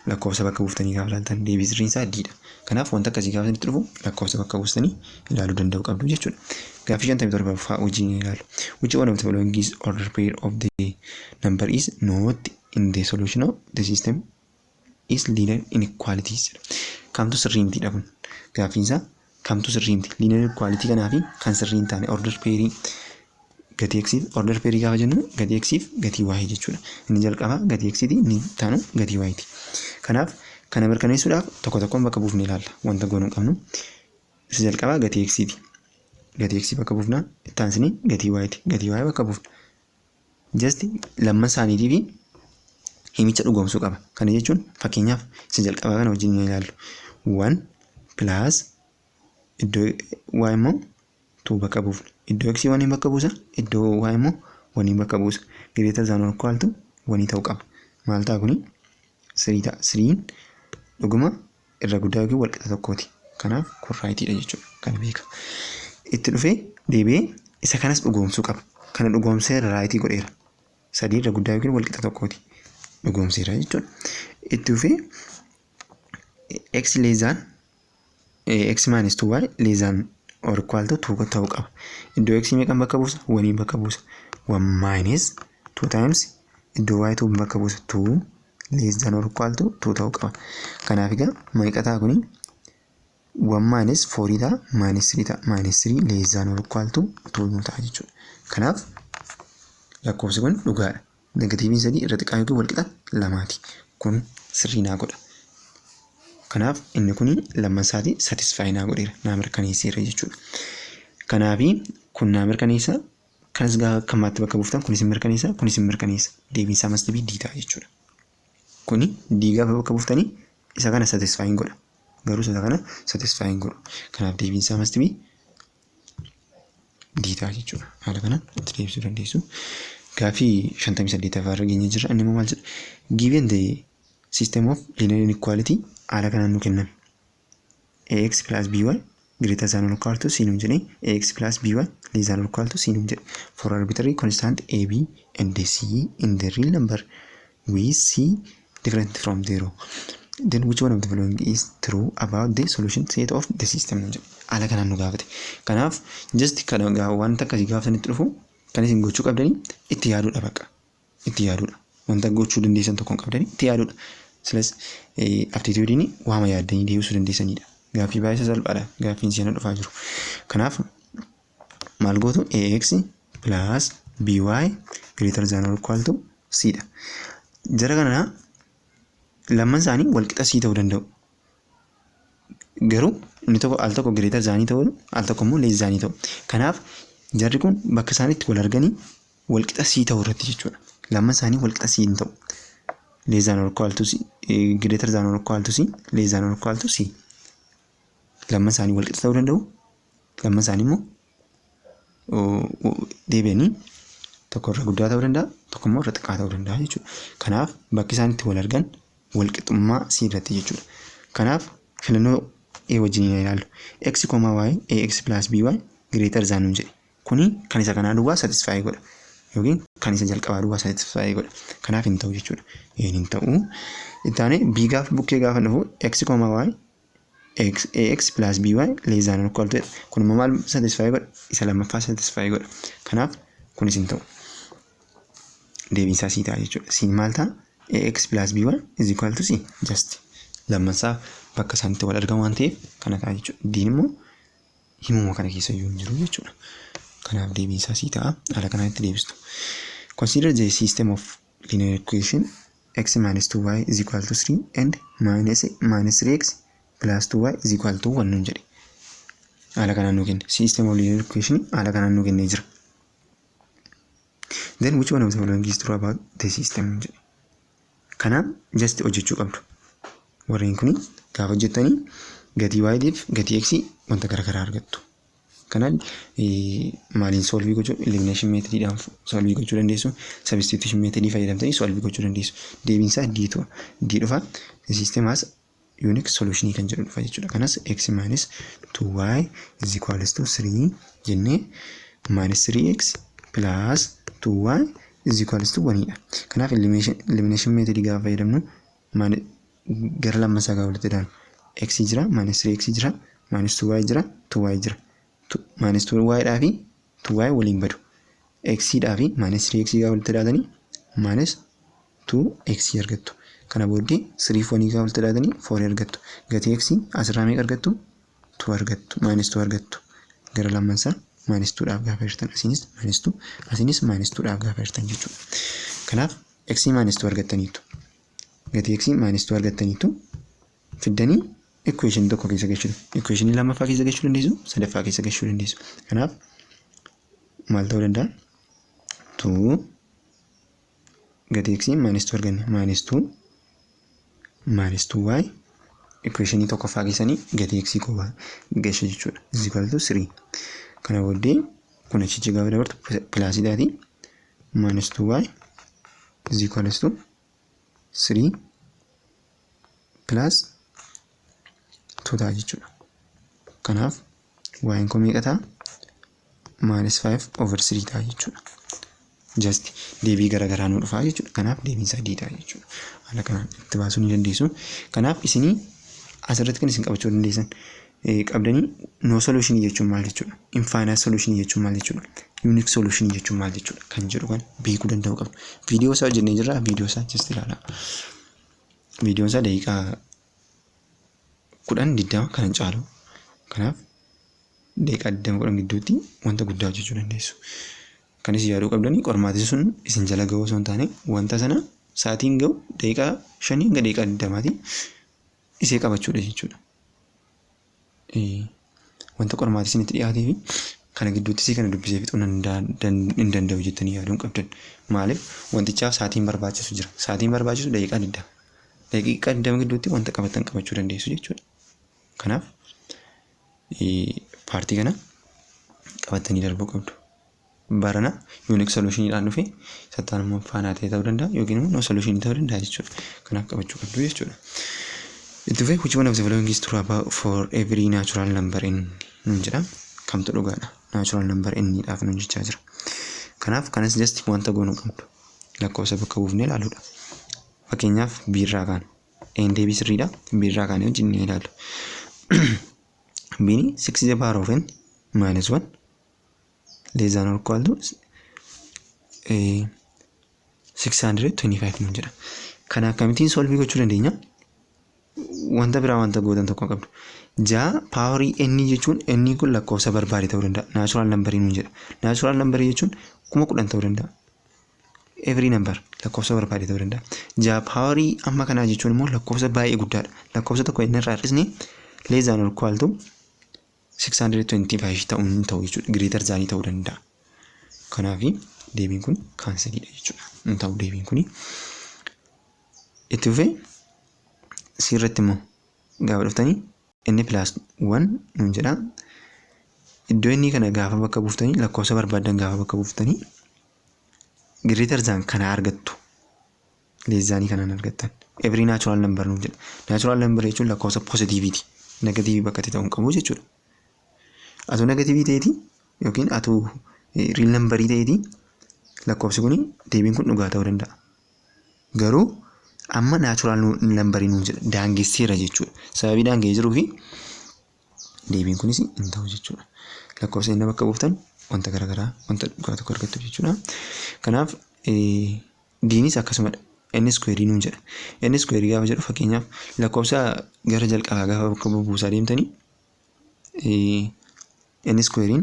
Lakkoofsa bakka buuftanii gaafa ilaaltan deebii sirriin isaa D dha. Kanaaf wanta akkasii gaafa isinitti dhufu lakkoofsa bakka buustanii ilaaluu danda'u qabdu jechuudha. Gaaffii 57 wajjin ilaalu. Which one of the following is order pair of the number is not in the solution of the system is linear inequalities. Kamtu sirrii miti dha kun. Gaaffiin isaa kamtu sirrii miti. Linear inequality kanaa fi kan sirrii hin taane order pairii gatii eksiif order pairii gaafa jennu gatii eksiif gatii y jechuudha. Inni jalqaba gatii eksiiti inni taanu gatii y ti. Kanaaf kana mirkaneessuudhaaf tokko tokkoon bakka buufnee ilaalla. Wanta goonuu qabnu. Isa jalqaba gatii eksiiti. Gatii eksii bakka buufnaa itti aansanii gatii y ti. Gatii y bakka buufna. Just lamman isaaniitii fi himicha dhugoomsuu qaba. Kana jechuun fakkeenyaaf isa jalqaba kana wajjin ilaallu. 1 plus iddoo y immoo 2 bakka buufna. Iddoo x 1 bakka buusa. Iddoo y immoo 1 bakka buusa. Greater than or equal to 1 ta'uu qaba. Maal ta'a kuni? 3 ta'a. 3 dhuguma irra guddaa yookiin wal qixa tokkooti. Kanaaf kun raayitiidha jechuudha. Kana beeka. Itti dhufee deebi'ee isa kanas dhugoomsuu qaba. Kana dhugoomsee raayitii godheera. 3 irra guddaa yookiin wal qixa tokkooti. Dhugoomseera jechuudha. Itti dhufee x less than x minus 2y less than or equal to 2 ta'uu qaba. Iddoo x meeqan bakka buusa? 1 bakka buusa. 1 minus 2 times iddoo y 2 bakka buusa. 2 less than or equal to 2 ta'uu qaba. Kanaaf egaa meeqa ta'a kuni? 1 minus 4 ta'a minus 3 ta'a. Minus 3 less than or equal to 2 ta'a jechuudha. Kanaaf lakkoofsi kun dhugaadha. Negatiiviin 3 irra xiqqaa yookiin wal qixa 2ti. Kun sirrii naa godha. Kanaaf inni kun lamman isaatii satisfy naa godheera. Naa mirkaneesseera jechuudha. Kanaafi kun naa mirkaneessa. Kanas gaafa kamaatti bakka buuftan kunis mirkaneessa. Kunis mirkaneessa. Deebiin isaa must be D ta'a jechuudha. Kuni D gaafa bakka buuftanii isa kana satisfy godha. Garuu isa kana satisfy godhu. Kanaaf deebiin isaa must be D ta'a jechuudha. Haala kanaan itti deebisuu dandeessu. Gaaffii 58 irra geenye jirra. Inni immoo maal jedha? Given the system of linear inequality haala kanaan nu kenname. Ax plus by greater than or equal to c nu jedhee ax plus by less than or equal to c nu jedhe. For arbitrary constant a, b and c in the real number we see different from 0. Then which one of the following is true about the solution set of the system nu jedhe. Haala kanaan nu gaafate. Kanaaf just kana wanta akkasii gaafatanitti dhufu kan isin gochuu qabdanii itti yaaduudha bakka. Itti yaaduudha. Wanta gochuu dandeessan tokkoon qabdanii itti yaaduudha. Silas aptituudiin waama yaaddanii deebisuu dandeessanidha. Gaaffii baay'ee salphaadha. Gaaffiin si'ana dhufaa jiru. Kanaaf maal gootu? Ax plus by greater than or equal to c dha. Jara kana lamman isaanii wal qixa c ta'uu danda'u. Garuu inni tokko al tokko greater than ta'uu al tokko immoo less than ta'u. Kanaaf jarri kun bakka isaaniitti wal arganii wal qixa c ta'uu irratti jechuudha. Lamman isaanii wal qixa c hin ta'u. Less than or equal to c, greater than or equal to c, less than or equal to c. Lamman isaanii wal qixa ta'uu danda'u. Lamman isaanii immoo deebi'anii tokko irra guddaa ta'uu danda'a, tokko immoo irra xiqqaa ta'uu danda'a jechuudha. Kanaaf bakki isaaniitti wal argan wal qixxummaa c irratti jechuudha. Kanaaf filannoo a wajjin ilaallu. X, y, ax plus by greater than nu jedhe. Kuni kan isa kanaa duwwaa satisfy godha. Yookiin kan isa jalqabaa duwwaa satisfy godha. Kanaaf hin ta'u jechuudha. Hin ta'u. Ittaane b gaafa bukkee gaafa dhufu x, y ax plus by less than or equal to. Kun immoo maal satisfy godha? Isa lammaffaa satisfy godha. Kanaaf kunis hin ta'u. Deebiin isaa c ta'a jechuudha. C maal ta'a? ax plus by is equal to c. Just lammasaa bakka isaanitti wal argamu waan ta'eef kana ta'a jechuudha. Diin immoo himuma kana keessa iyyuu hin jiru jechuudha. Kanaaf deebiin isaa c ta'a. Haala kanaan itti deebistu. Consider the system of linear equation x minus 2y is equal to 3 and minus 3x plus 2y is equal to 1 nuun jedhe. Haala kanaan nuu kenne. System of linear equation haala kanaan nuu kennee jira. Then which one of the following is true about the system nuun jedhe. Kanaaf just hojjechuu qabdu. Warreen kuni gaafa hojjettanii gatii y fi gatii x wanta garaagaraa argattu. Kanaan maaliin solvii gochuu elimination methodidhaan solvii gochuu dandeessu. Substitution methodii fayyadamtanii solvii gochuu dandeessu. Deebiin isaa d dhufa. The system has unique solution kan jedhu dhufa jechuudha. Kanas x minus 2y is equals to 3 jennee minus 3x plus 2y is equals to 1 dha. Kanaaf elimination method gaafa fayyadamnu gara lammasaa gaafa walitti daanu x jira minus 3x jira minus 2y jira 2y jira. Minus 2y dhaa fi 2y waliin badu. X dhaa fi minus 3x gaafa walitti daatanii minus 2x argattu. Kana booddee 3 fi 1 gaafa walitti daatanii 4 argattu. Gatii x asirraa meeqa argattu? 2 argattu. Minus 2 argattu. Gara lammasaa minus 2 dhaaf gaafa hirtan asinis minus 2 asinis minus 2 dhaaf gaafa hirtan jechuudha. Kanaaf x minus 2 argattaniitu. Gatii x minus 2 argattaniitu fiddanii equation tokko keessa galchuu. Equation lammaffaa keessa galchuu dandeessu, sadaffaa keessa galchuu dandeessu. Kanaaf maal ta'uu danda'a? 2 gatii x minus 2 arganne minus 2 minus 2y equation tokkoffaa keessanii gatii x qofaa galchuu jechuudha. Is equal to 3. Kana booddee kun achitti gaafa dabartu plus daati minus 2y is equals to 3 plus 2 ta'a jechuudha. Kanaaf y kun meeqa ta'a? Minus 5 over 3 ta'a jechuudha. Just deebii garaagaraa nu dhufaa jechuudha. Kanaaf deebiin isaa d ta'a jechuudha. Haala kanaan itti baasuu ni dandeessu. Kanaaf isinii asirratti kan isin qabachuu dandeessan qabdanii no solution jechuun maal jechuudha? Infinite solution jechuun maal jechuudha? Unique solution jechuun maal jechuudha? Kan jedhu kan beekuu danda'u qabdu. Viidiyoo isaa hojjennee jirra. Viidiyoo isaa just ilaalaa. Viidiyoon isaa daqiiqaa 10-20 kan caalu. Kanaaf daqiiqaa 20 gidduutti wanta guddaa hojjechuu dandeessu. Kan isin yaaduu qabdanii qormaatni sun isin jala ga'uu osoo hin taane wanta sana sa'aatiin ga'u daqiiqaa 5 hanga daqiiqaa 20tti isee qabachuudha jechuudha. Wanta qormaatni isinitti dhiyaatee fi kana gidduutti isee kana dubbisee fixuu hin danda'u jettanii yaaduun qabdan. Maaliif wantichaaf sa'aatiin barbaachisu jira. Sa'aatiin barbaachisu daqiiqaa 20. Daqiiqaa 20 gidduutti wanta qabatan qabachuu dandeessu jechuudha. Kanaaf paartii kana qabatanii darbuu qabdu. Barana unique solutionidhaan dhufe sattaan immoo faanaa ta'e ta'uu danda'a yookiin immoo no solution ta'uu danda'a jechuudha. Kanaaf qabachuu qabdu jechuudha. Itti fufee which one of the following is true about for every natural number n nuun jedha. Kamtu dhugaadha? Natural number n dhaaf nuun jechaa jira. Kanaaf kanas just wanta goonuu qabdu. Lakkoofsa bakka buufnee ilaaluudha. Fakkeenyaaf biirraa kaan n deebii sirriidha. Biirraa kaan wajjin ni ilaallu. Bini 6 is the power of n minus 1 less than or equal to 625 nuun jedha. Kana akkamittiin solvii gochuu dandeenya? Wanta biraa wanta gootan tokko qabdu. Jaa paawarii n jechuun n kun lakkoofsa barbaade ta'uu danda'a. Natural number nuun jedha. Natural number jechuun 10,000 ta'uu danda'a. Every number lakkoofsa barbaade ta'uu danda'a. Jaa paawarii amma kanaa jechuun immoo lakkoofsa baay'ee guddaadha. Lakkoofsa tokko inni irraa hir'isnee less than or equal to 625 ta'uu jechuudha. Greater than ta'uu danda'a. Kanaaf deebiin kun kaanselidha jechuudha. Hin ta'u deebiin kun. Itti fufee sirratti immoo gaafa dhuftanii inni plus 1 nuun jedha. Iddoo inni kana gaafa bakka buuftanii lakkoofsa barbaadan gaafa bakka buuftanii greater than kana argattu. Less than kanaan argattan. Every natural number nuun jedha. Natural number jechuun lakkoofsa positiiviti. Negatiivii bakka ta'uu hin qabu jechuudha. Atuu negatiivii ta'eeti yookiin atuu real numberii ta'eeti lakkoofsi kun deebiin kun dhugaa ta'uu danda'a. Garuu amma natural numberii nuun jedha. Daangesseera jechuudha. Sababii daangee jiruu fi deebiin kunis hin ta'u jechuudha. Lakkoofsa inni bakka buuftan wanta garaagaraa wanta dhugaa tokko argattu jechuudha. Kanaaf diinis akkasumadha. N square nuun jedha. N square gaafa jedhu fakkeenyaaf lakkoofsa gara jalqabaa gaafa bakka buusaa deemtanii n square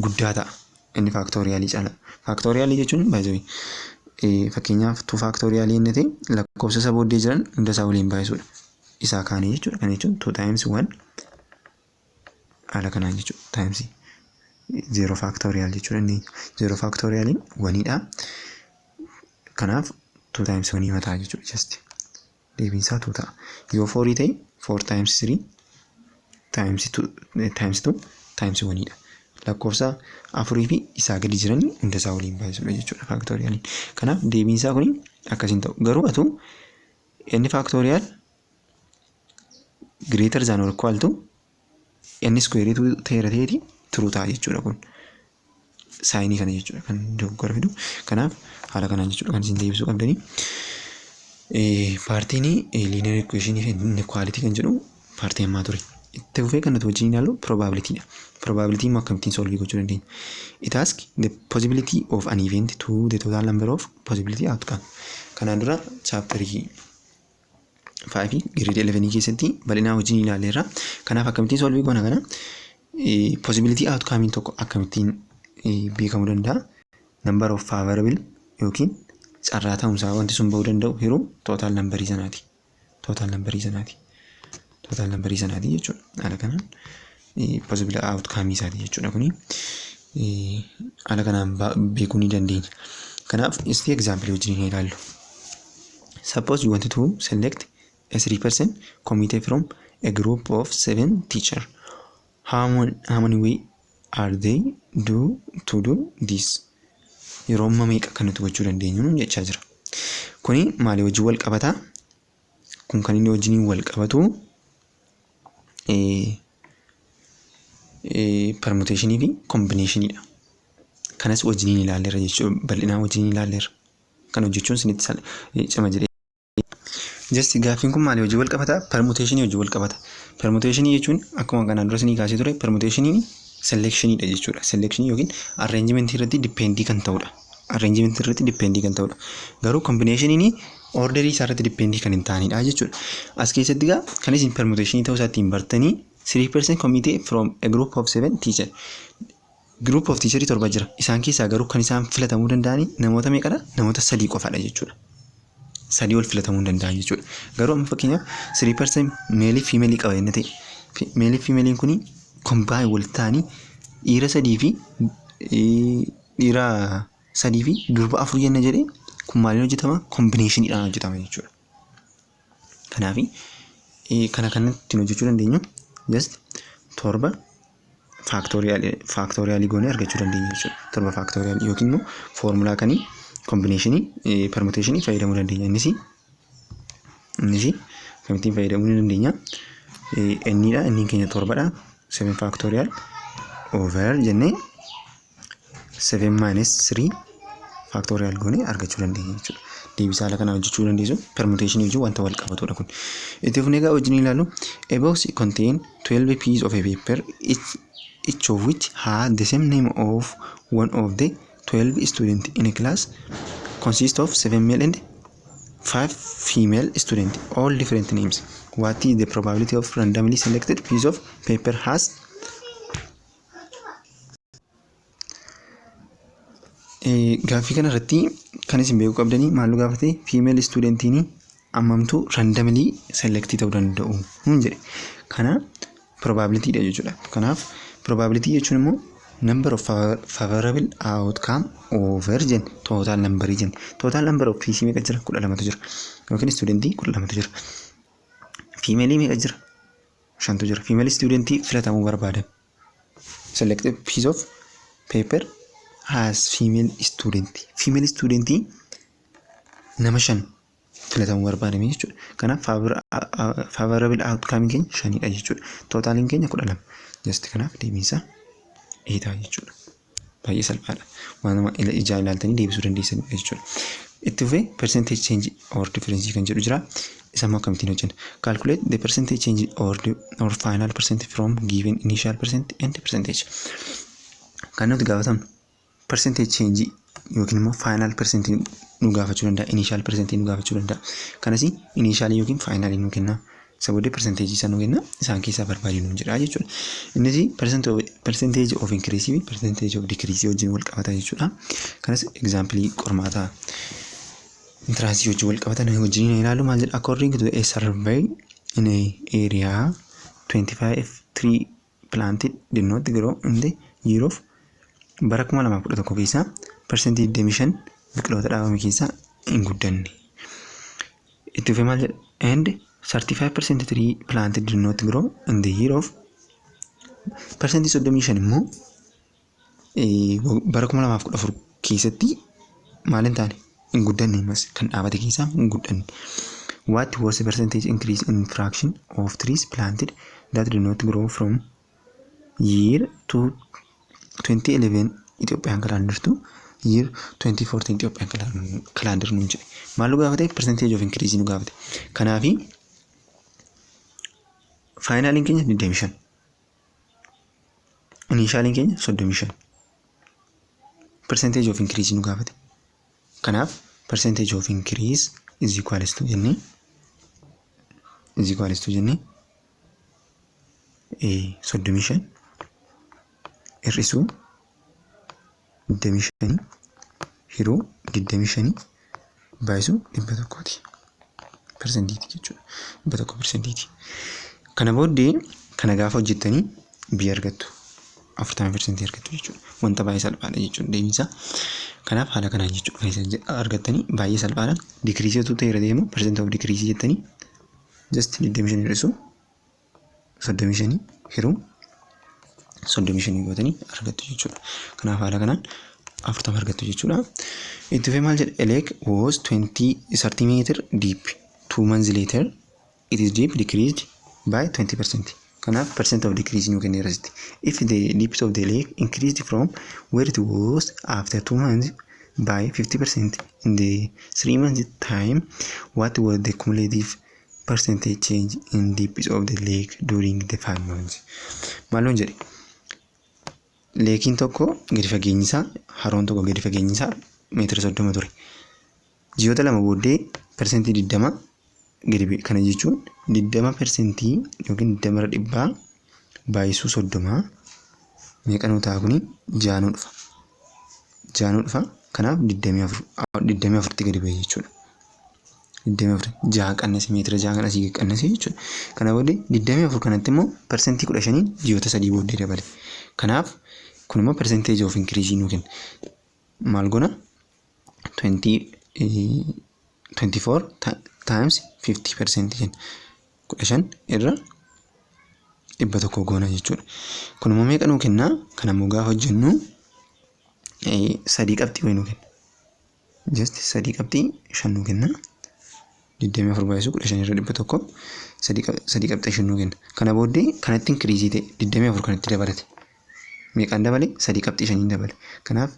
guddaa ta'a. Inni faaktooriyaalii caala. Faaktooriyaalii jechuun baay'ee fakkeenyaaf 2 faaktooriyaalii inni ta'e lakkoofsa isa booddee jiran hunda isaa waliin baay'isuudha. isaa kaanii jechuudha. Kana jechuun 2 times 1 haala kanaan jechuudha. Times 0 factorial jechuudha. Inni 0 factorialiin 1dha. Kanaaf 2 times 1 mataa jechuudha. Just deebiinsaa 2 ta'a. Yoo 4 ta'e 4 times 3 times 2 times 1dha. Lakkoofsa afurii fi isaa gadi jiran hunda isaa waliin baay'isuudha jechuudha factorialiin. Kanaaf deebiinsaa kun akkasiin ta'u. Garuu atu n factorial greater than or equal to n square ta'eeti true ta'a jechuudha kun. Saayinii kana jechuudha kan dogoggora fidu. Kanaaf haala kanaan jechuudha kan isin deebisuu qabdanii. Paartiin linear equation fi inequality kan jedhu paartii ammaa ture. Itti fufee kan nuti wajjin ilaallu probability dha. Probability immoo akkamittiin solve gochuu dandeenya. It asks the possibility of an event to the total number of possibility outcome. Kanaan dura chapter 5 grade 11 keessatti bal'inaa wajjin ilaalleerra. Kanaaf akkamittiin solve goona kana possibility outcome tokko akkamittiin beekamuu danda'a. Number of favorable yookiin carraa ta'umsaa wanti sun bahuu danda'u yeroo total number sanaati. Total number sanaati jechuudha. Haala kanaan possible outcome isaati jechuudha kuni. Haala kanaan beekuu ni dandeenya. Kanaaf isti example wajjin ilaallu. Suppose you want to select a 3% committee from a group of 7 teachers. How many way are they to do this? Yeroo amma meeqa kan nuti gochuu dandeenyu jechaa jira. Kuni maalii wajjin wal qabataa? Kun kan inni wajjin wal qabatu permutation fi combination dha. Kanas wajjin ilaalleerra jechuudha. Bal'inaa wajjin ilaalleerra. Kan hojjechuun isinitti cima jedhee. Just gaaffiin kun maalii wajjin wal qabata? Permutation wajjin wal qabata. Permutation jechuun akkuma kanaan dura isinii kaasee ture permutation selection dha jechuudha. Selection yookiin arrangement irratti dependii kan ta'udha. Garuu combination order isaa irratti dependii kan hin taanidha jechuudha. As keessatti kan isin permutation ta'uu isaa ittiin bartanii 3% committee from a group of 7 teachers. Group of teachers torba jira. Isaan keessaa garuu kan isaan filatamuu danda'ani namoota meeqadha? Namoota 3 qofaadha jechuudha. 3 ol filatamuu danda'an jechuudha. Garuu amma fakkeenyaaf 3% male female qaba inni ta'e. Male female kuni combine wal ta'anii dhiira 3 fi durba 4 jenna jedhee kun maaliin hojjetama? Combination dhaan hojjetama jechuudha. Kanaaf kana kanatti hojjechuu dandeenyu just torba factorial goone argachuu dandeenya jechuudha. Torba factorial yookiin immoo formula kanii combination permutation fayyadamuu dandeenya. Innis kamittiin fayyadamuu dandeenya? Inni keenya torbadha. 7 factorial over jennee 7 minus 3 factorial goone argachuu dandeenya jechuudha. Deebisaa haala kanaan hojjechuu dandeessu permutation wajjin wanta wal qabatudha kun. Itti fufnee wajjin ilaallu a box contain 12 pieces of a paper each of which had the same name of one of the 12 students in a class consists of 7 male and 5 female students, all different names. What is the probability of randomly selected piece of paper has? Gaaffii kana irratti kan isin beekuu qabdanii maaltu gaafate female studentiin ammamtu randomly select ta'uu danda'u jedhe. Kana probability dha jechuudha. Kanaaf probability jechuun immoo number of favorable outcome over jen total number jen. Total number of PC meeqa jira? 12tu jira. Yookiin studentii 12tu jira. Female meeqa jira? 5tu jira. Female studentii filatamuu barbaadan. Selected piece of paper has female student. Female student nama 5 filatamuu barbaadame jechuudha. Kanaaf favorable outcome keenya 5dha jechuudha. Totaliin keenya 12. Just kanaaf deebiinsa 8 jechuudha. Baay'ee salphaadha. Waanuma ijaa ilaaltanii deebisuu dandeessanidha jechuudha. Itti fufee percentage change or difference kan jedhu jira. Isa immoo akkamittiin hojjenna? Calculate the percentage change or final percentage from given initial percent and percentage. Kan nuti gaafatamnu percentage change yookiin immoo final percentage nu gaafachuu danda'a. Initial percentage nu gaafachuu danda'a. Kanas initial yookiin final nu kenna. Isa booddee percentage isa nu kenna. Isaan keessaa barbaadinu jira jechuudha. Innis percentage of increase fi percentage of decrease wajjin wal qabata jechuudha. Kanas example qormaata interansii wajjin wal qabatan wajjin ilaalu maal jedha? According to a survey in a area 25 tree planted did not grow in the year of bara 2011 keessa percentage 25 biqiloota dhaabame keessa hin guddanne. Itti fufee maal jedha? And 35% tree planted did not grow in the year of percentage 35 immoo bara 2014 keessatti maal hin taane hin guddanne mas kan dhaabate keessaa hin guddanne. What was the percentage increase in fraction of trees planted that did not grow from year to 2011 Ethiopian calendar to year 2014 Ethiopian calendar nuun jedhe. Maal gaafate? Percentage of increase nu gaafate. Kanaafi finaliin keenya 25. Initialiin keenya 35. Percentage of increase nu gaafate. Kanaaf percentage of increase is equals to jennee soddomii hir'isuu 25 hiruu 25 baay'isuu 100ti. Persentiiti jechuudha. 100%. Kana booddee kana gaafa hojjettanii biyya argattu. 40% argattu jechuudha. Wanta baay'ee salphaadha jechuudha deebiinsa. Kanaaf haala kanaan jechuudha argattanii baay'ee salphaadhaan decrease tu ta'eera deemu percent of decrease jettanii just 25 hir'isuu 35 hiruu 35 gootanii argattu jechuudha. Kanaaf haala kanaan 40 argattu jechuudha. Itti fufee maal jedha? A lake was 30 meter deep. 2 months later it is deep decreased by 20%. Kanaaf percent of decrease nu kenneera asitti. If the depth of the lake increased from where it was after 2 months by 50% in the 3 months time, what was the cumulative percentage change in depth of the lake during the 5 months? Maalon jedhe? Leekiin tokko gadi fageenyi isaa, haroon tokko gadi fageenyi isaa meetira 30 ture. Ji'oota lama booddee persentii 20 gadi kana jechuun 20% yookiin 20% baay'isuu 30 meeqa nu ta'a kuni 6 dhufa. Kanaaf 24 gadi ba'e jechuudha. 24 6 qannase meetira 6 kan asii qannase jechuudha. Kana booddee 24 kanatti immoo persentii 15 ji'oota 3 booddee dabale. Kanaaf kun immoo percentage of increase nu kenna. Maal goona? 24 times 50% kenna. 15 irra 100 goona jechuudha. Kun immoo meeqa nu kenna? Kana immoo gaafa hojjennu 3 qabxii wayi nu kenna. Just 3 qabxii 5 nu kenna. 24 baay'isuu 15 irra 100 3 qabxii 5 nu kenna. Kana booddee kanatti increase ta'e 24 kanatti dabalate. Meeqaan dabale? 3 qabxii 5 dabale. Kanaaf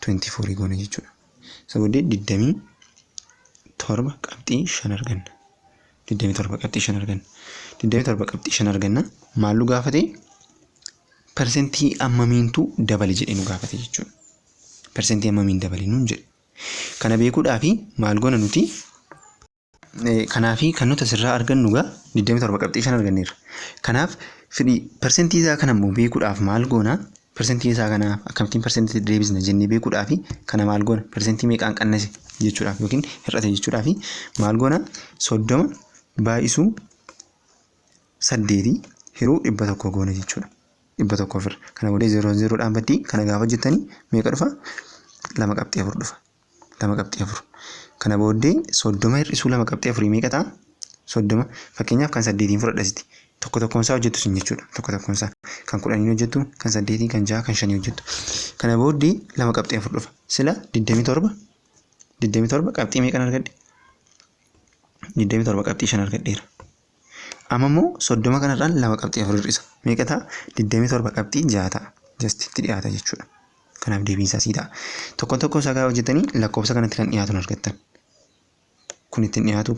24 goona jechuudha. Isa booddee 27 qabxii 5 arganna. 27 qabxii 5 arganna. 27 qabxii 5 arganna. Maal nu gaafate? Persentii ammamiintu dabale jedhee nu gaafate jechuudha. Persentii ammamiin dabale nuun jedhe. Kana beekuudhaafi maal goona nuti? Kanaafi kan nuti asirraa argannu gaa 27 qabxii 5 arganneerra. Kanaaf persentii isaa kana immoo beekuudhaaf maal goona? Persentii isaa kana akkamittiin persentii deebisna jennee beekuudhaafi kana maal goona? Persentii meeqaan qannase jechuudhaaf yookiin hir'ate jechuudhaafi maal goona? 30 baay'isuu 8 hiruu 100 goona jechuudha. 100 ofirra. Kana booddee 0 dhaabbatii kana gaafa hojjettanii meeqa dhufa? 2 qabxii 4 dhufa. 2 qabxii 4. Kana booddee 30 hir'isuu 2 qabxii 4 meeqa ta'a? 30. Fakkeenyaaf kan 8 fudhadhasitti. Tokkoon isaa hojjettu sun jechuudha. Tokkoon isaa kan 10 hojjettu, kan 8, kan 6, kan 5 hojjettu. Kana booddee 2 qabxii 4 dhufa. Sila 27 qabxii meeqan argadhe? 27 qabxii 5 argadheera. Amma immoo 30 kanarraan 2 qabxii 4 hir'isa. Meeqa ta'a? 27 qabxii 6 ta'a. Just itti dhiyaata jechuudha. Kanaaf deebiinsaa sii ta'a. Tokkoon isaa gaafa hojjettanii lakkoofsa kanatti kan dhiyaatu argattan. Kun ittiin dhiyaatu.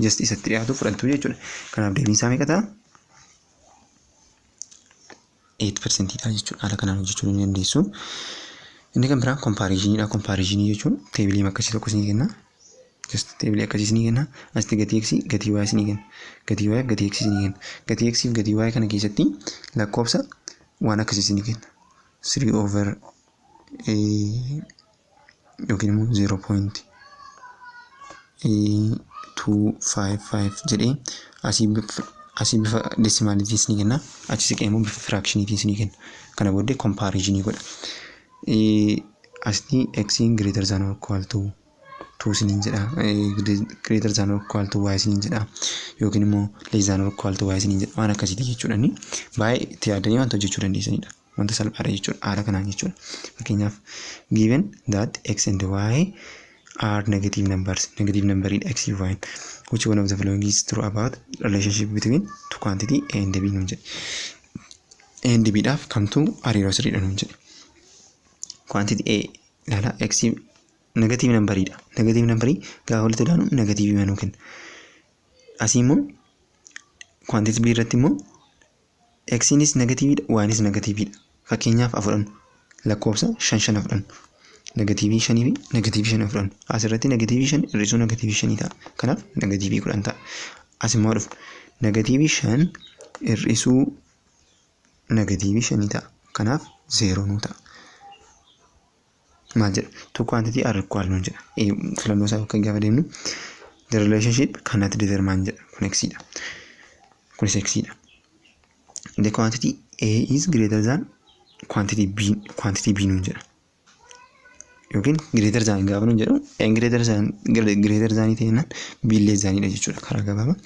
Just isatti dhiyaatu fudhattu jechuudha. Kanaaf deebiinsaa meeqa ta'a? 8% ta'a jechuudha. Haala kanaan hojjechuu ni dandeessu. Inni kan biraan comparisioniidha. Comparisioni jechuun teebilii akkasii tokko isinii kenna. Just teebilii akkasii isinii kenna. Asitti gatii x, gatii y isinii kenna. Gatii y, gatii x isinii kenna. Gatii x fi gatii y kana keessatti lakkoofsa waan akkasii isinii kenna. 3 over yookiin immoo 0.2 255 jedhee asii bifa decimaliitiis ni kenna, achi siqee immoo bifa fractioniitiis ni kenna. Kana booddee comparison godha. Asii x greater than or equal to 2 siniin jedha, greater than or equal to y siniin jedha, yookiin immoo less than or equal to y siniin jedha. Waan akkasiiti jechuudha. Baay'ee itti yaadanii wanta hojjechuu dandeessanidha. Wanta salphaadha jechuudha. Haala kanaan jechuudha. Fakkeenyaaf given that x and y are negative numbers, negative number in x and y, which one of the following is true about relationship between two quantity a and b nuun jedhe. A and b dhaaf kamtu hariiroo sirriidha nuun jedhe. Quantity a ilaala, x negative numberidha. Negative numberii gaafa walitti daanu negative manuu kenna. Asii immoo quantity b irratti immoo x nis negativeidha, y nis negativeidha. Fakkeenyaaf afudhan lakkoofsa 5 afudhan. Negatiivii 5 fi negatiivii 5 afudhan. Asirratti negatiivii 5 hir'isuu negatiivii 5 ta'a. Kanaaf negatiivii 10 ta'a. As immoo dhufu negatiivii 5 hir'isuu negatiivii 5 ta'a. Kanaaf 0 nuu ta'a. Maal jedha? Two quantity are equal nuun jedha. Filannoo isaa akka gaafa deemnu the relationship cannot determine jedha. Kun x dha. Kunis x dha. The quantity a is greater than quantity b nuun jedha. Yookiin greater than gaafa nuun jedhu greater than ta'ennaan b less than dha jechuudha karaa gabaabaa.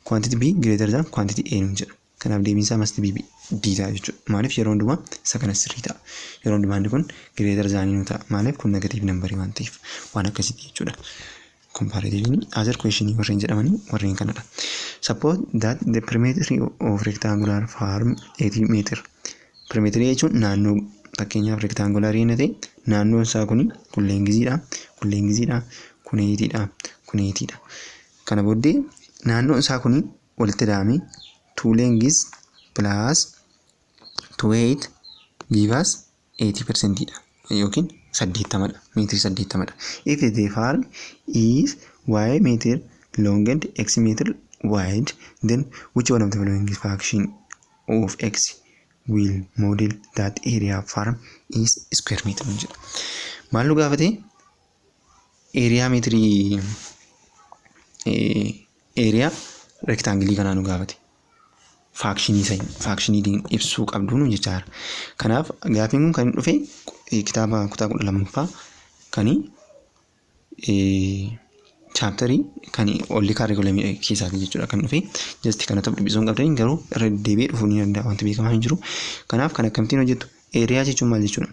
Quantity b greater than quantity a nuun jedha. Kanaaf deebiinsaa must be d ta'a jechuudha. Maaliif yeroo hundumaa isa kana sirrii ta'a. Yeroo hundumaa inni kun greater than nu ta'a. Maaliif kun negative number waan ta'eef waan akkasiiti jechuudha. Comparatively other question warreen jedhamanii warreen kanadha. Suppose that the perimeter of rectangular form 80 meter. Perimeter jechuun naannoo fakkeenyaaf rectangular yoo ta'e naannoon isaa kun lengziidha, kun 80 dha, kun 80 dha. Kana booddee naannoon isaa kun walitti daamee 2 lengths plus 2 height give us 80% dha. Yookiin 80 dha. Meetrii 80 dha. If the form is y meter long and x meter wide, then which one of the following fraction of x will model that area form is square meter? Maal nu gaafate? Area meetrii area rectangle kanaa nu gaafate. Fakshinii ibsuu qabdu nu jechaara. Kanaaf gaafiin kun kan dhufe kitaaba kutaa 12ffaa kan chapterii kan only curriculum keessaati jechuudha kan dhufe. Just kana ta'u dhibbisuun qabdanii garuu irra deebi'ee dhufuu ni danda'a wanti beekamaa hin jiru. Kanaaf kan akkamittiin hojjettu? Area jechuun maal jechuudha?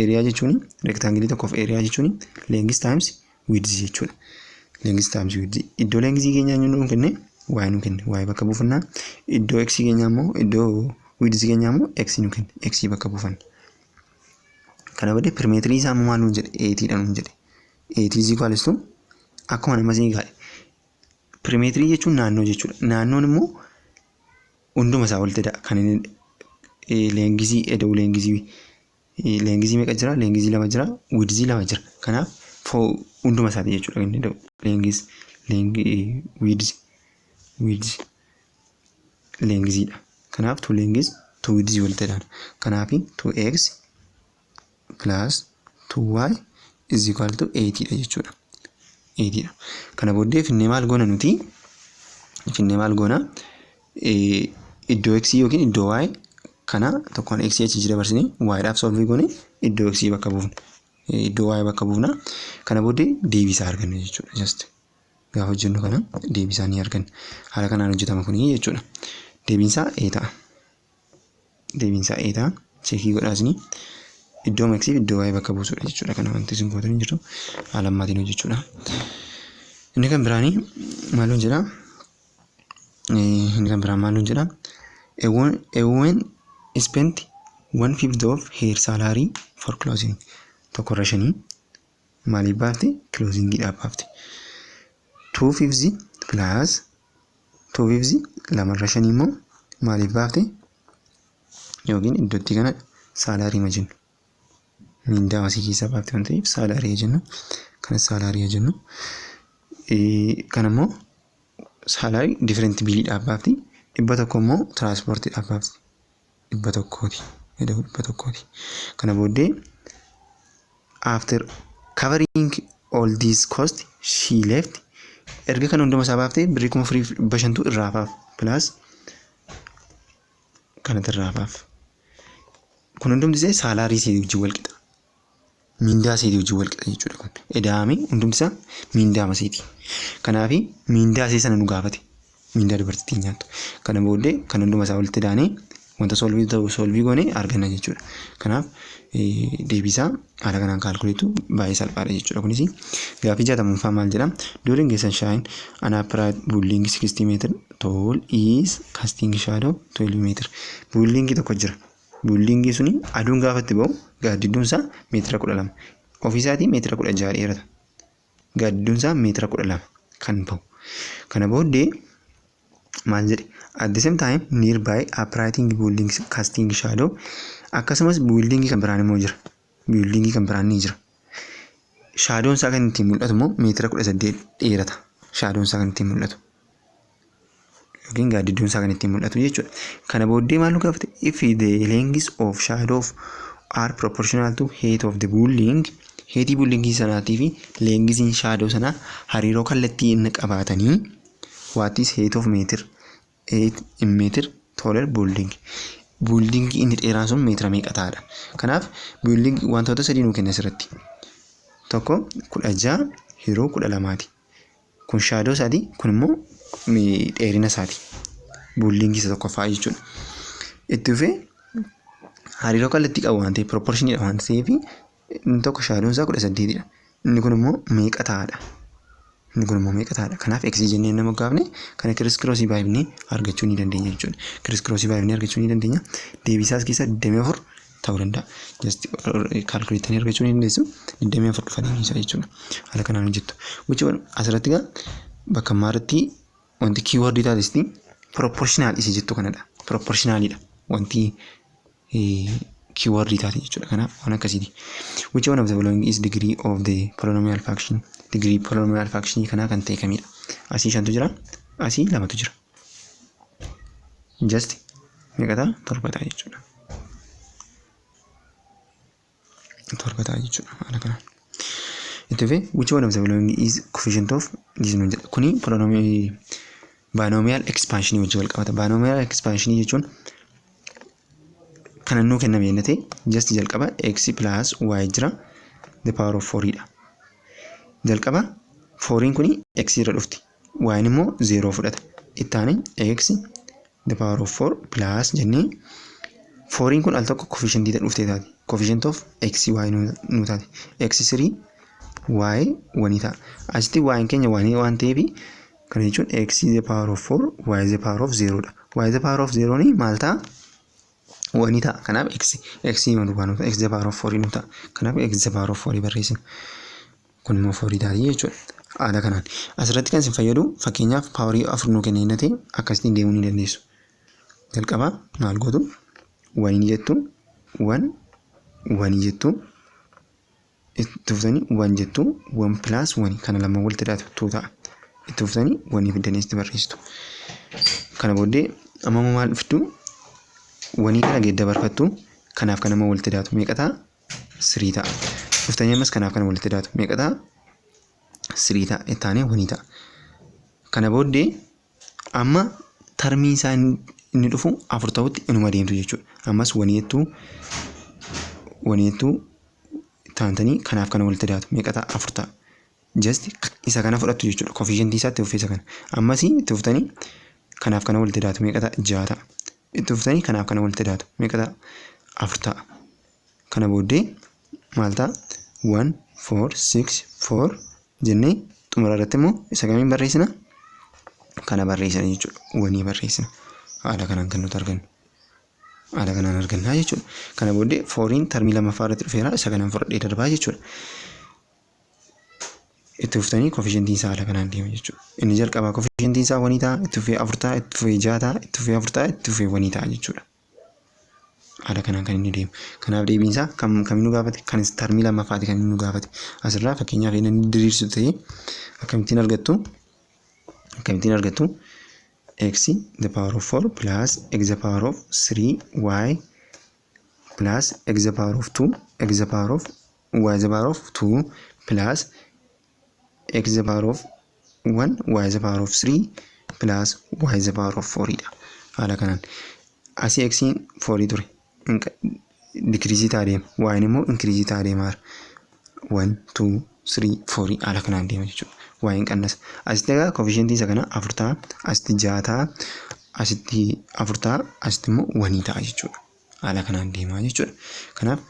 Area jechuun rectangle tokkoof area jechuun length times width jechuudha. Length times width. Iddoo length keenyaa nu kenne y nu kenne y bakka buufannaa. Iddoo x keenyaa immoo iddoo width keenyaa immoo x nu kenne x bakka buufanna. Kana booddee perimeterii isaa maal nuun jedhe? 80 dha nuun jedhe. 80 is equal to akkuma nama isin gaa'e. Perimeterii jechuun naannoo jechuudha. Naannoon immoo hunduma isaa walitti da'a. Kan leengizii eda'u leengizii meeqa jira? Leengizii 2 jira. Widthii 2 jira. Kanaaf hunduma isaati jechuudha kan eda'u. Leengiziidha. Kanaaf 2 lengths 2 widths walitti da'a. Kanaaf 2x plus 2y is equal to 80 dha jechuudha. 80 dha. Kana booddee finnee maal goona nuti? Finnee maal goona? Iddoo x yookiin iddoo y kana tokkoon x achi jira barsinee y dhaaf solve goone iddoo x bakka buufna. Iddoo y bakka buufna. Kana booddee deebisaa arganna jechuudha. Just gaafa hojjennu kana deebisaa ni arganna. Haala kanaan hojjetama kuni jechuudha. Deebiinsaa a ta'a. Deebiinsaa a ta'a. Cheekii godhaasni. Iddoo x fi iddoo y bakka buusudha jechuudha. Kana wanti isin gootanii jirtu haala ammaatiin hojjechuudha. Inni kan biraanii maaluun jedhaa? Inni kan biraan maaluun jedhaa? A woman spent 1/5 of her salary for clothing. Tokko irra 5 maaliif baafte? Clothing dhaaf baafte. 2/5 plus 2/5 lama irra 5 immoo maaliif baafte? Yookiin iddootti kana salary ma jennu. Mindaa asii keessa baafte waan ta'eef salary jennu. Kana salary jennu. Kana immoo salary different bill dhaaf baafte. 100 immoo transport dhaaf baafte. 100ti. Eda'u 100ti. Kana booddee after covering all these costs she left erga kan hunduma isaa baaftee birrii 4,500 irraa hafaaf plus kanatti irraa hafaaf. Kun hundumti isaa saalaarii isii wajjin wal qixa. Mindaa isii wajjin wal qixa jechuudha kun. Edaamee hundumti isaa mindaa masiiti. Kanaaf mindaa isii sana nu gaafate. Mindaa dubartittiin nyaattu. Kana booddee kan hunduma isaa walitti daanee wanta solvii goonee arganna jechuudha. Kanaaf deebisaa haala kanaan kaalkuleetu baay'ee salphaadha jechuudha. Kunis gaaffii 60ffaa maal jedha? During a sunshine an upright building 60 meter tall is casting shadow 12 meter. Building tokko jira. Building suni aduun gaafatti ba'u gaaddidduun isaa meetira 12. Ofiisaatii meetira 16 dheerata. Gaaddidduun isaa meetira 12 kan ba'u. Kana booddee maal jedhe? At the same time nearby upright building casting shadow. Akkasumas building kan biraan immoo jira. Building kan biraan ni jira. Shaadoon isaa kan ittiin mul'atu immoo meetira 18 dheerata. Shaadoon isaa kan ittiin mul'atu. Yookiin gaaddidduun isaa kan ittiin mul'atu jechuudha. Kana booddee maal nu gaafate? If the lengths of shadows are proportional to height of the building, heightii building sanaatii fi lengthsiin shadow sanaa hariiroo kallattii inni qabaatanii what is height of meter? 8 meter taller building. Building inni dheeraan sun meetira meeqa ta'adha. Kanaaf building wantoota sadii nu kenna asirratti. Tokko 16 hiroo 12ti. Kun shadow isaati, kun immoo dheerina isaati. Building isa tokkoffaa jechuudha. Itti fufee hariiroo kallattii qabu waan ta'eef proportionidha waan ta'eef inni tokko shadow isaa 18dha. Inni kun immoo meeqa ta'adha. Inni kun immoo meeqa ta'adha. Kanaaf x jennee nama gaafne kana criss crossii baay'inni argachuu ni dandeenya jechuudha. Criss crossii baay'inni argachuu ni dandeenya. Deebisaas keessa 24 ta'uu danda'a. Just calculate argachuu ni dandeessu. 24 dhufa deebisaa jechuudha. Haala kanaan hojjettu. Jechuun asirratti gaa bakka maarratti wanti keyword taatesti proportional isa jettu kanadha. Proportionalidha. Wanti keyword taate jechuudha. Kanaaf waan akkasiiti. Which one of the following is degree of the polynomial function? Degree polynomial function kana kan ta'e kamidha? Asii 5tu jira. Asii 2tu jira. Just meeqa ta'a? 7 ta'a jechuudha. 7 ta'a jechuudha. Haala kanaan. Itti fufee which one of the following is coefficient of this nun jedha. Kuni binomial expansion wajjin wal qabata. Binomial expansion jechuun kan nuu kenname jennate just jalqaba x plus y jira the power of 4dha. Jalqaba 4 kuni x irra dhufti. Y immoo 0 fudhata. Ittaani x the power of 4 plus jennee 4 kun al tokko coefficient ita dhuftee taati. Coefficient of x y nu taati. x3 y 1 ta'a. Asitti y keenya 1 waan ta'eef kana jechuun x the power of 4 y the power of 0dha. Y the power of 0 ni maal ta'a? 1 ta'a. Kanaaf x malu waan ta'a. X the power of 4 nu ta'a. Kanaaf x the power of 4 barreessina. Kun immoo 4 ta'a jechuudha. Haala kanaan asirratti kan isin fayyadu fakkeenyaaf paawarii 4 nuu kennee innate akkasitiin deemuu ni dandeessu. Jalqaba maal gootu? 1 jettu 1 jettu itti fuftanii 1 jettu 1 plus 1 kana lama walitti hidhatu 2 ta'a. Itti fuftanii 1 fiddanii itti barreessitu. Kana booddee amma maal fiddu? 1 kana geeddabarfattu kanaaf kana amma walitti hidhatu meeqa ta'a? 3 ta'a. Fuftanii ammas kanaaf kana walitti hidhatu meeqa ta'a? 3 ta'a. Ittaanee 1 ta'a. Kana booddee amma termii isaa inni dhufu 4 ta'utti inuma deemtu jechuudha. Ammas 1 jettu taantanii kanaaf kana walitti hidhatu meeqa ta'a? 4 ta'a. Just isa kana fudhattu jechuudha. Coefficient isaatti uffee isa kana. Ammas itti fuftanii kanaaf kana walitti hidhatu meeqa ta'a? 6 ta'a. Itti fuftanii kanaaf kana walitti hidhatu meeqa ta'a? 4 ta'a. Kana booddee maal ta'a? 1 4 6 4 jennee xumura irratti immoo isa kamiin barreessina? Kana barreessina jechuudha. 1 barreessina. Haala kanaan kan nuti argannu. Haala kanaan argannaa jechuudha. Kana booddee 4 termii lammaffaa irratti dhufeera. Isa kanaan fudhadhee darbaa jechuudha. Itti fuftanii coefficient isaa haala kanaan deema jechuudha. Inni jalqabaa coefficient isaa 1 ta'a, itti fufee 4 ta'a, itti fufee 6 ta'a, itti fufee 4 ta'a, itti fufee 1 ta'a jechuudha. Haala kanaan kan inni deemu. Kanaaf deebiin isaa kam nu gaafate? Kan termii lammaffaati kan inni nu gaafate. Asirraa fakkeenyaaf inni diriirsu ta'ee akkamittiin argattu? Akkamittiin argattu? X the power of 4 plus x the power of 3y plus x the power of 2 x the power of y the power of 2 plus x the power of 1 y is the power of 3 plus y is the power of 4 dha. Haala kanaan asii x 4 ture decrease ta'aa deema, y immoo increase ta'aa deema. 1 2 3 4 haala kanaan deema jechuudha. Y qannasa. Asitti egaa coefficient isa kana 4 ta'a, asitti 6 ta'a, asitti 4 ta'a, asitti immoo 1 ta'a jechuudha. Haala kanaan deema jechuudha. Kanaaf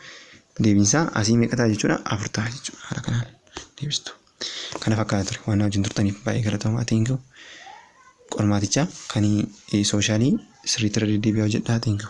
deebiinsaa asii meeqa ta'a jechuudha? 4 ta'a jechuudha. Haala kanaan deebistu. Kana fakkaata ture. Waan wajjin turtaniif baay'ee galatoomaa. Thank you. Qormaaticha kan sooshalii sirriitti irra deddeebi'aa hojjedhaa. Thank you.